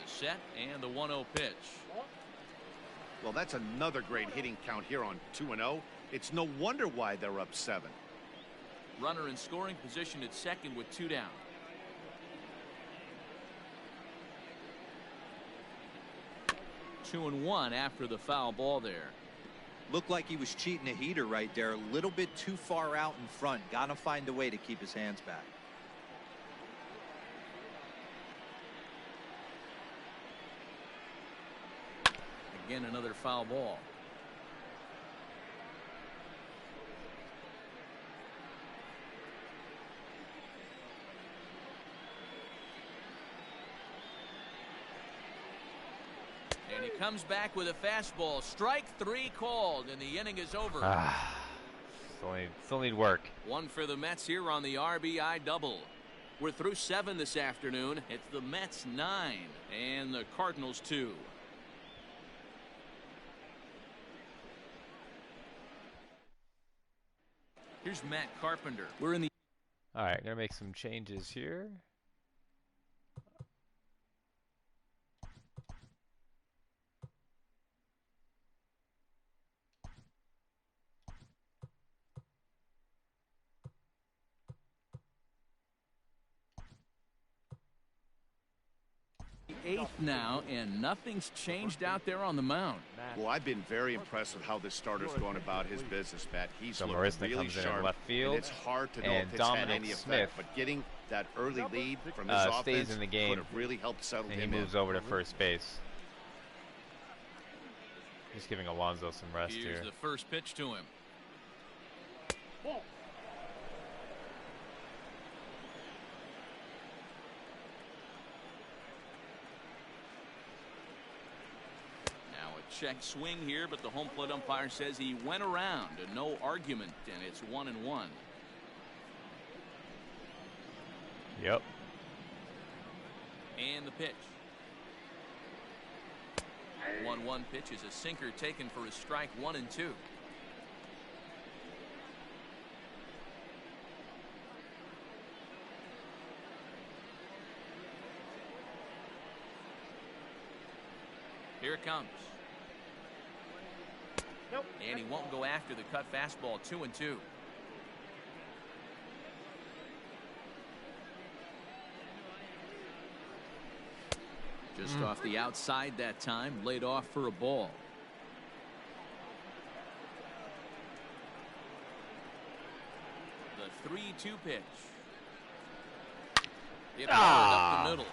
The set and the 1-0 pitch. Well, that's another great hitting count here on 2-0. It's no wonder why they're up 7. Runner in scoring position at second with 2 down. Two and one after the foul ball there. Looked like he was cheating a heater right there. A little bit too far out in front. Got to find a way to keep his hands back. Again, another foul ball. And he comes back with a fastball. Strike 3 called, and the inning is over. Still need work. One for the Mets here on the RBI double. We're through 7 this afternoon. It's the Mets 9 and the Cardinals 2. Here's Matt Carpenter. We're in the... All right, gonna make some changes here. Eighth now, and nothing's changed out there on the mound. Well, I've been very impressed with how this starter's going about his business, Matt. He's So looked Marisnik really comes in sharp, left field, and it's hard to know and if it's had Dominic any Smith effect, but getting that early lead from his stays offense in the game, could have really helped settle and he him moves up. over to first base. Just giving Alonso some rest Here's here. the first pitch to him. Now a check swing here, but the home plate umpire says he went around and no argument, and it's 1-1. Yep. And the pitch. 1-1 pitch is a sinker taken for a strike. 1-2. Here it comes. Nope. And he won't go after the cut fastball. 2-2. Just off the outside that time, laid off for a ball. The 3-2 pitch. It up the middle.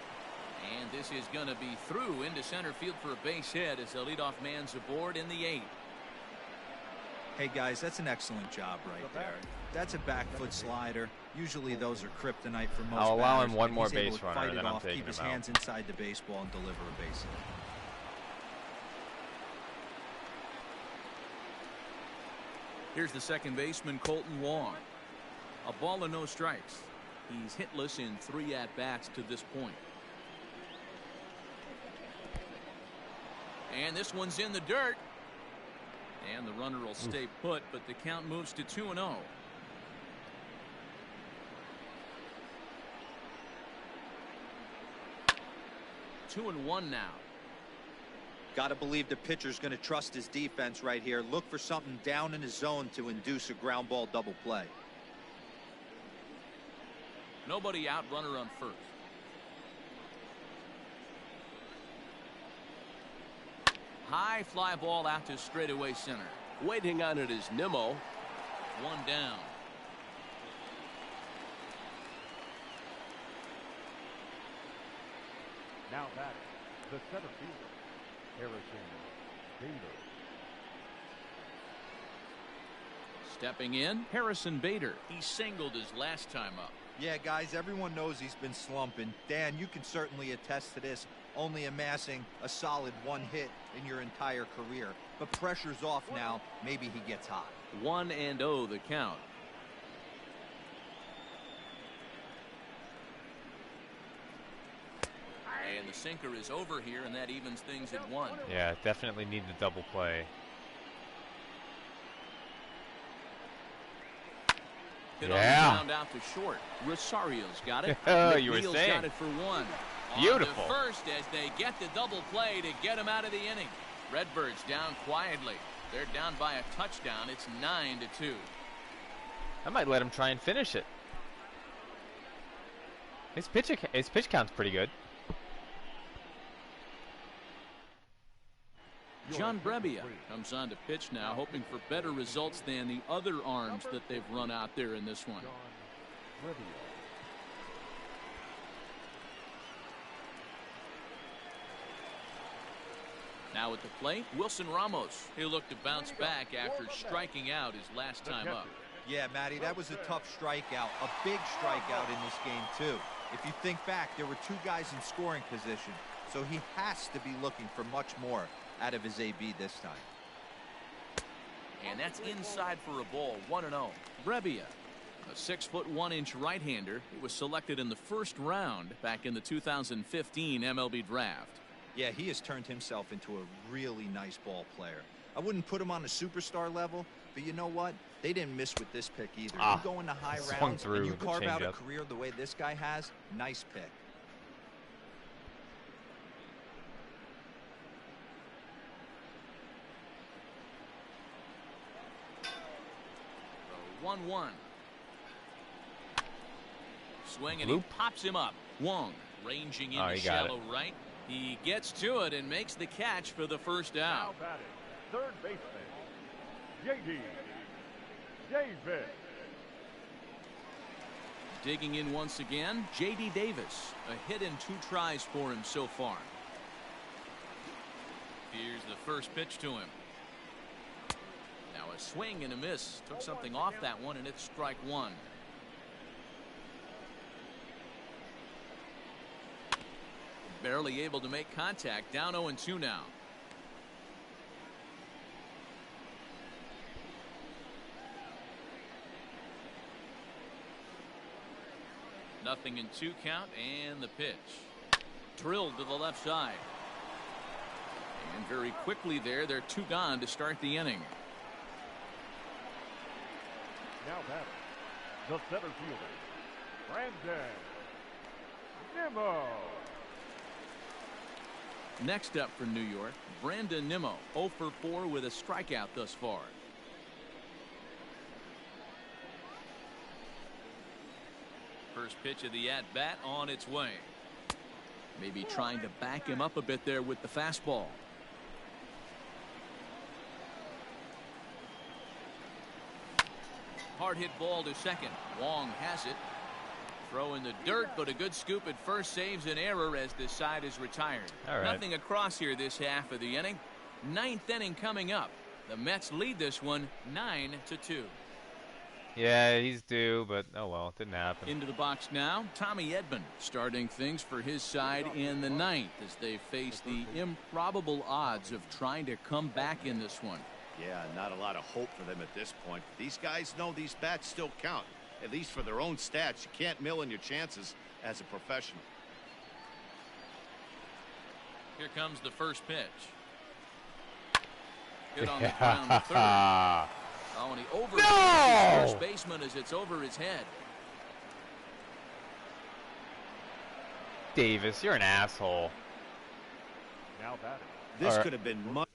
And this is going to be through into center field for a base hit as the leadoff man's aboard in the 8th. Hey guys, that's an excellent job right there. That's a back foot slider. Usually those are kryptonite for most I'll allow him batters, one but more he's able base to runner, fight and it then I'm off, taking keep his him out. hands inside the baseball and deliver a base hit. Here's the second baseman, Colton Wong. A ball and no strikes. He's hitless in 3 at-bats to this point. And this one's in the dirt. And the runner will stay put, but the count moves to 2-0. Two and one now. Got to believe the pitcher's going to trust his defense right here. Look for something down in his zone to induce a ground ball double play. Nobody out, runner on first. High fly ball out to straightaway center. Waiting on it is Nimmo. One down. Now batting, the center fielder, Harrison Bader. Stepping in, Harrison Bader. He singled his last time up. Yeah, guys, everyone knows he's been slumping. Dan, you can certainly attest to this, only amassing a solid 1 hit in your entire career. But pressure's off now. Maybe he gets hot. 1-0 the count. And the sinker is over here, and that evens things at 1. Yeah, definitely need the double play. Hit on the ground out to short. Rosario's got it. Oh, you were McNeil's saying. got it for 1. Beautiful. On to first as they get the double play to get him out of the inning. Redbirds down quietly. They're down by a touchdown. It's 9-2. I might let him try and finish it. His pitch count's pretty good. John Brebbia comes on to pitch now, hoping for better results than the other arms that they've run out there in this one. Now at the plate, Wilson Ramos. He'll look to bounce back after striking out his last time up. Yeah, Matty, that was a tough strikeout, a big strikeout in this game, too. If you think back, there were two guys in scoring position, so he has to be looking for much more out of his AB this time. And that's inside for a ball, 1-0. Brebbia, a 6'1" right-hander. He was selected in the first round back in the 2015 MLB draft. Yeah, he has turned himself into a really nice ball player. I wouldn't put him on a superstar level, but you know what? They didn't miss with this pick either. You go into high rounds and you carve out a career the way this guy has, nice pick. The 1-1. Swing and he pops him up. Wong ranging into shallow right. He gets to it and makes the catch for the first out. Now batting, third baseman, J.D. Davis. Digging in once again, J.D. Davis. A hit and 2 tries for him so far. Here's the first pitch to him. Now a swing and a miss. Took something off that one, and it's strike one. Barely able to make contact. Down 0-2 now. Nothing in 2 count, and the pitch. Drilled to the left side. And very quickly there, they're 2 gone to start the inning. Now batting, the center fielder, Brandon Nimmo. Next up for New York, Brandon Nimmo, 0 for 4 with a strikeout thus far. First pitch of the at-bat on its way. Maybe trying to back him up a bit there with the fastball. Hard hit ball to second. Wong has it. Throw in the dirt, but a good scoop at first saves an error as this side is retired. All right. Nothing across here this half of the inning. 9th inning coming up. The Mets lead this one 9-2. Yeah, he's due, but oh well, it didn't happen. Into the box now, Tommy Edman starting things for his side in the 9th as they face the improbable odds of trying to come back in this one. Yeah, not a lot of hope for them at this point. These guys know these bats still count, at least for their own stats. You can't mill in your chances as a professional. Here comes the first pitch. Hit on the ground to third. Oh, and he overthrows his first baseman as it's over his head. Davis, you're an asshole. Now batting. This could have been much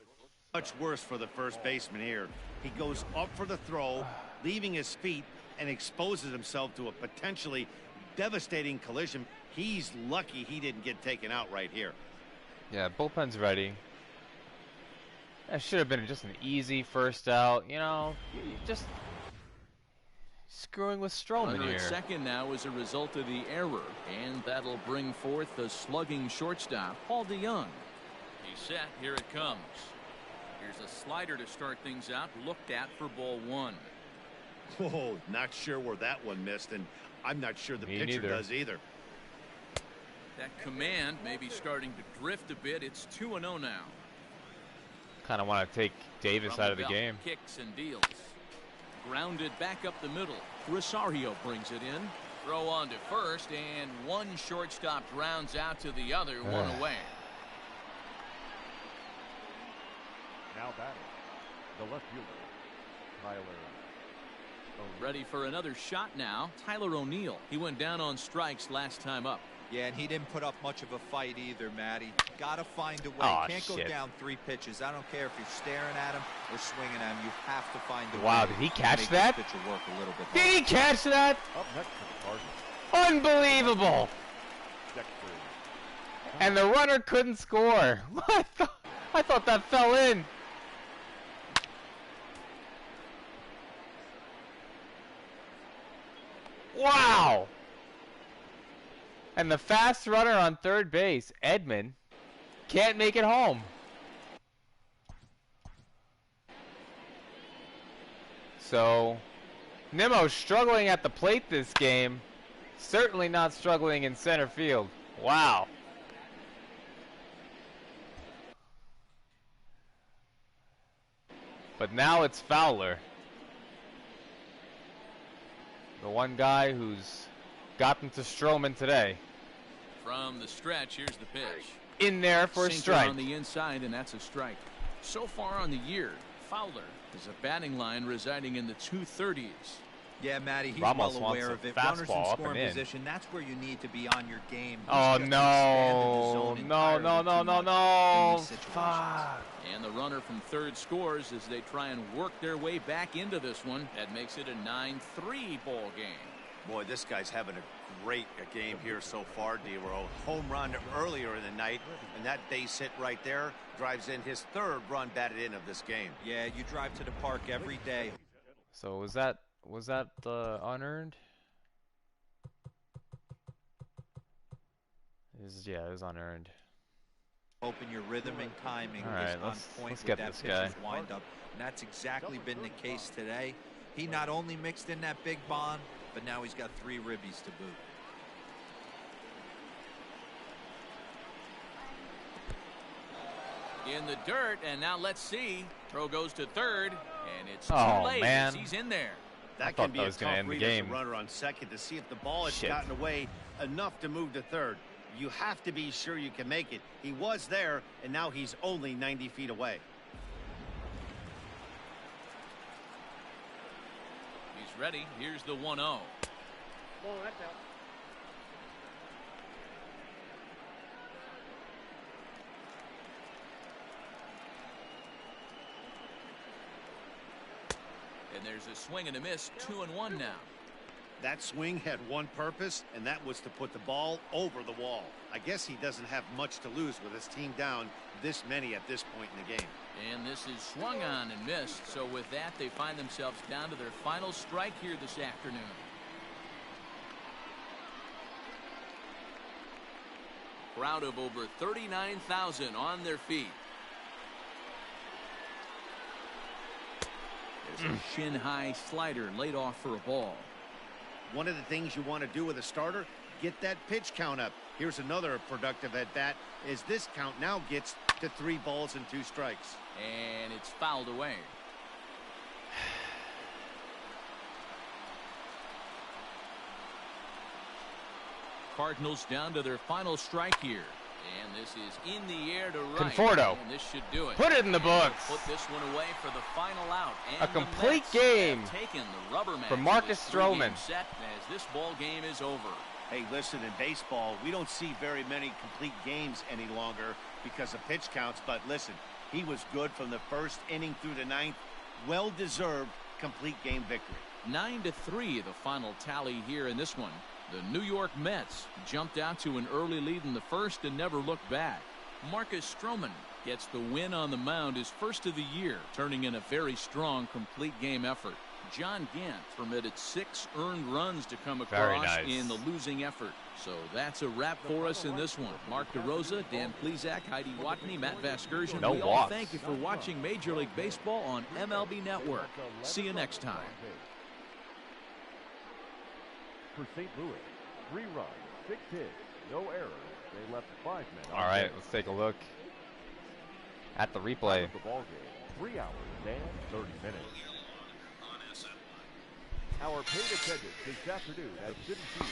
worse for the first baseman here. He goes up for the throw, leaving his feet, and exposes himself to a potentially devastating collision. He's lucky he didn't get taken out right here. Yeah, bullpen's ready. That should have been just an easy first out. You know, just screwing with Stroman Under here. at second now as a result of the error, and that'll bring forth the slugging shortstop, Paul DeYoung. He's set. Here it comes. Here's a slider to start things out. Looked at for ball 1. Whoa, not sure where that one missed, and I'm not sure the pitcher does either. That command may be starting to drift a bit. It's 2-0 now. Kind of want to take Davis out of the game. Kicks and deals. Grounded back up the middle. Rosario brings it in. Throw on to first, and one shortstop rounds out to the other. One away. Now batting, the left fielder, Tyler. Ready for another shot now. Tyler O'Neill. He went down on strikes last time up. Yeah, and he didn't put up much of a fight either, Matty. Gotta find a way. Oh, Can't go shit. down 3 pitches. I don't care if you're staring at him or swinging at him. You have to find a way. Wow, did he catch to make that? this pitcher work a little bit Did harder. he catch that? Up next for the Cardinals. Unbelievable! Dexter. And the runner couldn't score. I thought that fell in. Wow! And the fast runner on third base, Edman, can't make it home. So, Nimmo's struggling at the plate this game. Certainly not struggling in center field. Wow. But now it's Fowler. The one guy who's gotten to Stroman today. From the stretch, here's the pitch. In there for a Sinker strike. on the inside, and that's a strike. So far on the year, Fowler is a batting line residing in the 230s. Yeah, Matty, he's Ramos well wants aware a of it. fastball Runners in up and scoring in. position, that's where you need to be on your game. He's Oh just expanded the no. zone No, entirely no, no, too no, much in no. these situations. Fuck. And the runner from third scores as they try and work their way back into this one. That makes it a 9-3 ball game. Boy, this guy's having a great game here so far, D-Row. Home run earlier in the night, and that base hit right there drives in his 3rd run batted in of this game. Yeah, you drive to the park every day. So was that unearned? Yeah, it was unearned. Hoping your rhythm and timing All right, is on let's point with get that this guy. pitcher's windup. And that's exactly been the case today. He not only mixed in that big bond, but now he's got 3 ribbies to boot. In the dirt, and now let's see. Throw goes to third, and it's Oh, too late man. as he's in there. That thought can be that a was gonna tough end the read as a game. runner on second to see if the ball has Shit. gotten away enough to move to third. You have to be sure you can make it. He was there, and now he's only 90 feet away. He's ready. Here's the 1-0. Oh, that's out. And there's a swing and a miss. 2-1 now. That swing had one purpose, and that was to put the ball over the wall. I guess he doesn't have much to lose with his team down this many at this point in the game. And this is swung on and missed. So with that, they find themselves down to their final strike here this afternoon. Crowd of over 39,000 on their feet. There's a shin-high slider laid off for a ball. One of the things you want to do with a starter, get that pitch count up. Here's another productive at bat as this count now gets to 3 balls and 2 strikes. And it's fouled away. Cardinals down to their final strike here. And this is in the air to right. Conforto. And this should do it. Put it in the books. Put this one away for the final out. And A complete the Mets game have taken the rubber match for of Marcus this 3-game Stroman. set as this ball game is over. Hey, listen, in baseball, we don't see very many complete games any longer because of pitch counts. But listen, he was good from the 1st inning through the 9th. Well-deserved complete game victory. 9-3 the final tally here in this one. The New York Mets jumped out to an early lead in the 1st and never looked back. Marcus Stroman gets the win on the mound, his first of the year, turning in a very strong complete game effort. John Gant permitted 6 earned runs to come across nice. in the losing effort. So that's a wrap for us in this one. Mark DeRosa, Dan Plezak, Heidi Watney, Matt Vasgersian. No we all walks. thank you for watching Major League Baseball on MLB Network. See you next time. For St. Louis, 3 runs, 6 hits, no errors. They left 5 men. All right, let's take a look at the replay. The ball game, 3 hours and 30 minutes. Our paid attendance this afternoon at Citi Field,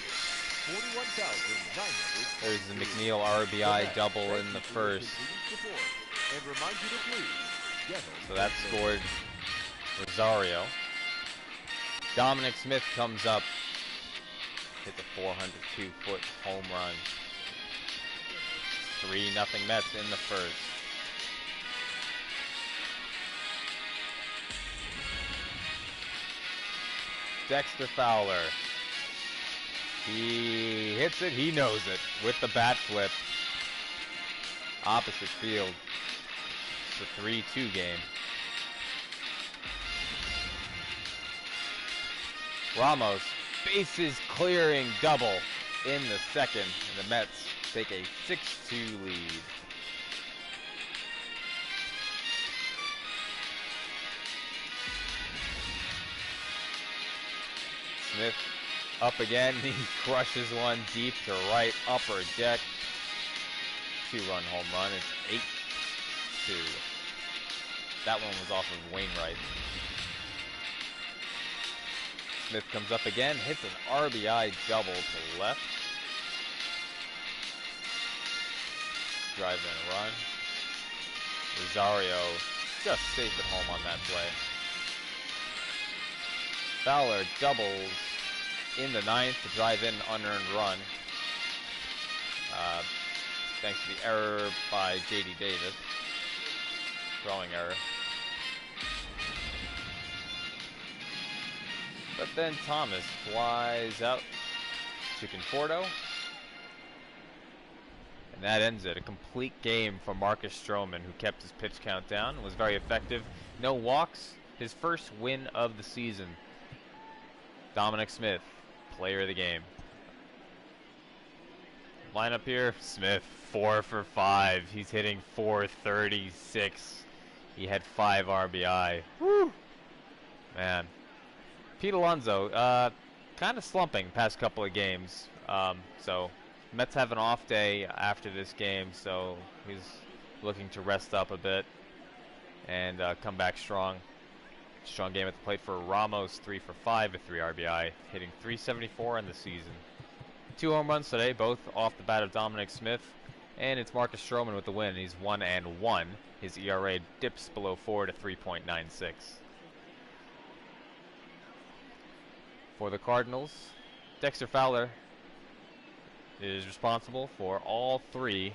41,900. There's the McNeil RBI double in the first. And remind you to please get home. So that scored Rosario. Dominic Smith comes up, hit the 402-foot home run. 3-0 Mets in the first. Dexter Fowler. He hits it, he knows it, with the bat flip. Opposite field. It's a 3-2 game. Ramos, bases clearing double in the second, and the Mets take a 6-2 lead. Smith up again, he crushes one deep to right upper deck. 2-run home run, it's 8-2. That one was off of Wainwright. Smith comes up again, hits an RBI double to left. Drive in a run. Rosario just safe at home on that play. Fowler doubles in the ninth to drive in an unearned run. Thanks to the error by J.D. Davis. Throwing error. But then Thomas flies out to Conforto. And that ends it. A complete game for Marcus Stroman, who kept his pitch count down and was very effective. No walks. His first win of the season. Dominic Smith, player of the game. Lineup here, Smith, 4 for 5. He's hitting .436. He had 5 RBI. Woo! Man. Pete Alonso, kind of slumping past couple of games. So Mets have an off day after this game, so he's looking to rest up a bit and come back strong. Strong game at the plate for Ramos, 3 for 5 with 3 RBI, hitting .374 in the season. 2 home runs today, both off the bat of Dominic Smith, and it's Marcus Stroman with the win. He's 1-1. His ERA dips below 4 to 3.96. For the Cardinals, Dexter Fowler is responsible for all 3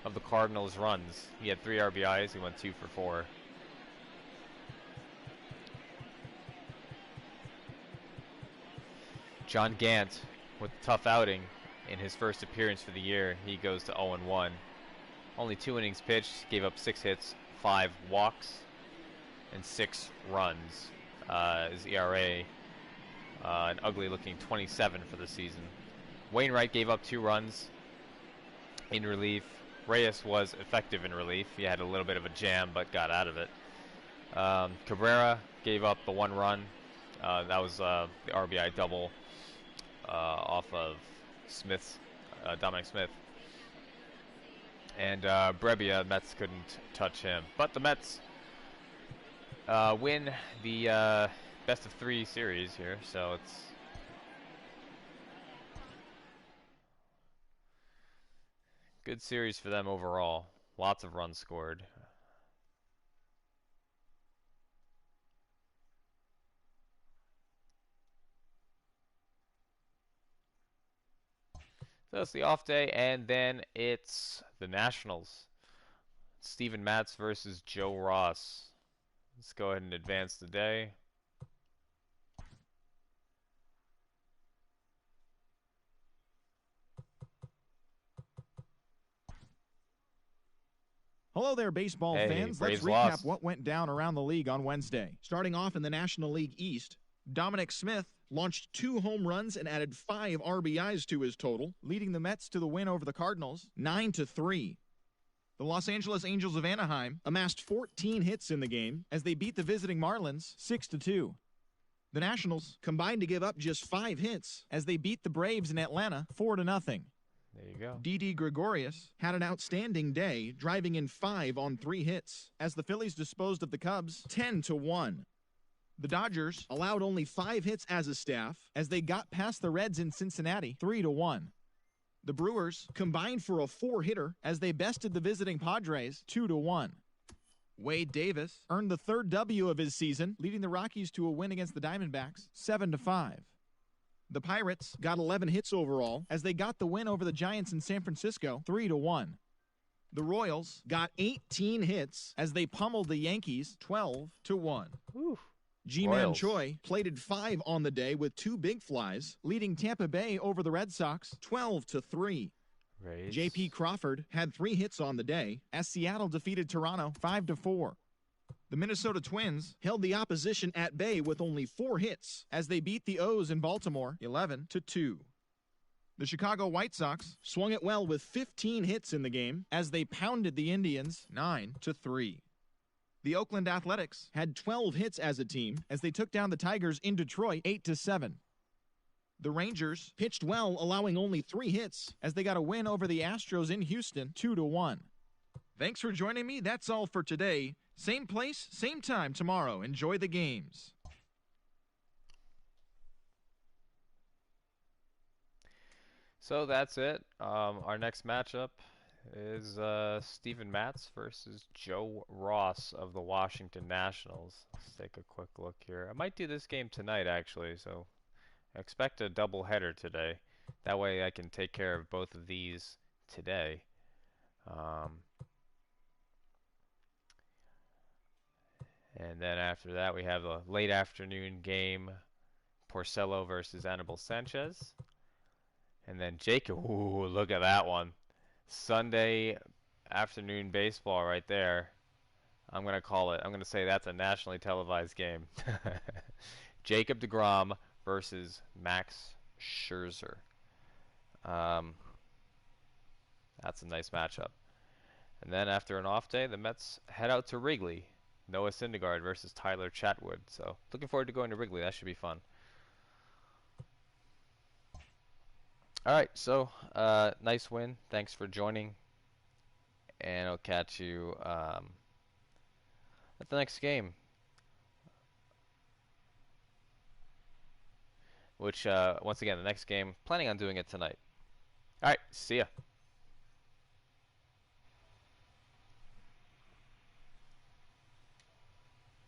of the Cardinals' runs. He had 3 RBIs. He went 2 for 4. John Gant with a tough outing in his first appearance for the year. He goes to 0-1. Only 2 innings pitched, gave up 6 hits, 5 walks, and 6 runs. His ERA, an ugly-looking 27 for the season. Wainwright gave up 2 runs in relief. Reyes was effective in relief. He had a little bit of a jam, but got out of it. Cabrera gave up the 1 run. That was the RBI double off of Dominic Smith. And Brebbia, Mets couldn't touch him. But the Mets win the best of 3 series here, so it's good series for them overall. Lots of runs scored. So it's the off day, and then it's the Nationals. Steven Matz versus Joe Ross. Let's go ahead and advance the day. Hello there, baseball fans. Let's recap what went down around the league on Wednesday. Starting off in the National League East, Dominic Smith launched 2 home runs and added 5 RBIs to his total, leading the Mets to the win over the Cardinals, 9-3. The Los Angeles Angels of Anaheim amassed 14 hits in the game as they beat the visiting Marlins 6-2. The Nationals combined to give up just 5 hits as they beat the Braves in Atlanta 4-0. There you go. Didi Gregorius had an outstanding day, driving in 5 on 3 hits as the Phillies disposed of the Cubs 10-1. The Dodgers allowed only 5 hits as a staff as they got past the Reds in Cincinnati 3-1. The Brewers combined for a 4-hitter as they bested the visiting Padres 2-1. Wade Davis earned the 3rd W of his season, leading the Rockies to a win against the Diamondbacks 7-5. The Pirates got 11 hits overall as they got the win over the Giants in San Francisco 3-1. The Royals got 18 hits as they pummeled the Yankees 12-1. Ji-Man Choi plated 5 on the day with 2 big flies, leading Tampa Bay over the Red Sox 12-3. J.P. Crawford had 3 hits on the day as Seattle defeated Toronto 5-4. The Minnesota Twins held the opposition at bay with only 4 hits as they beat the O's in Baltimore 11-2. The Chicago White Sox swung it well with 15 hits in the game as they pounded the Indians 9-3. The Oakland Athletics had 12 hits as a team as they took down the Tigers in Detroit 8-7. The Rangers pitched well, allowing only 3 hits as they got a win over the Astros in Houston 2-1. Thanks for joining me. That's all for today. Same place, same time tomorrow. Enjoy the games. So that's it. Our next matchup is Steven Matz versus Joe Ross of the Washington Nationals. Let's take a quick look here. I might do this game tonight, actually, so expect a doubleheader today. That way I can take care of both of these today. And then after that, we have a late afternoon game, Porcello versus Anibal Sanchez. And then Jacob, ooh, look at that one. Sunday afternoon baseball right there. I'm going to call it. I'm going to say that's a nationally televised game. Jacob deGrom versus Max Scherzer. That's a nice matchup. And then after an off day, the Mets head out to Wrigley. Noah Syndergaard versus Tyler Chatwood. So looking forward to going to Wrigley. That should be fun. All right, so nice win. Thanks for joining. And I'll catch you at the next game. Which, once again, the next game, planning on doing it tonight. All right, see ya.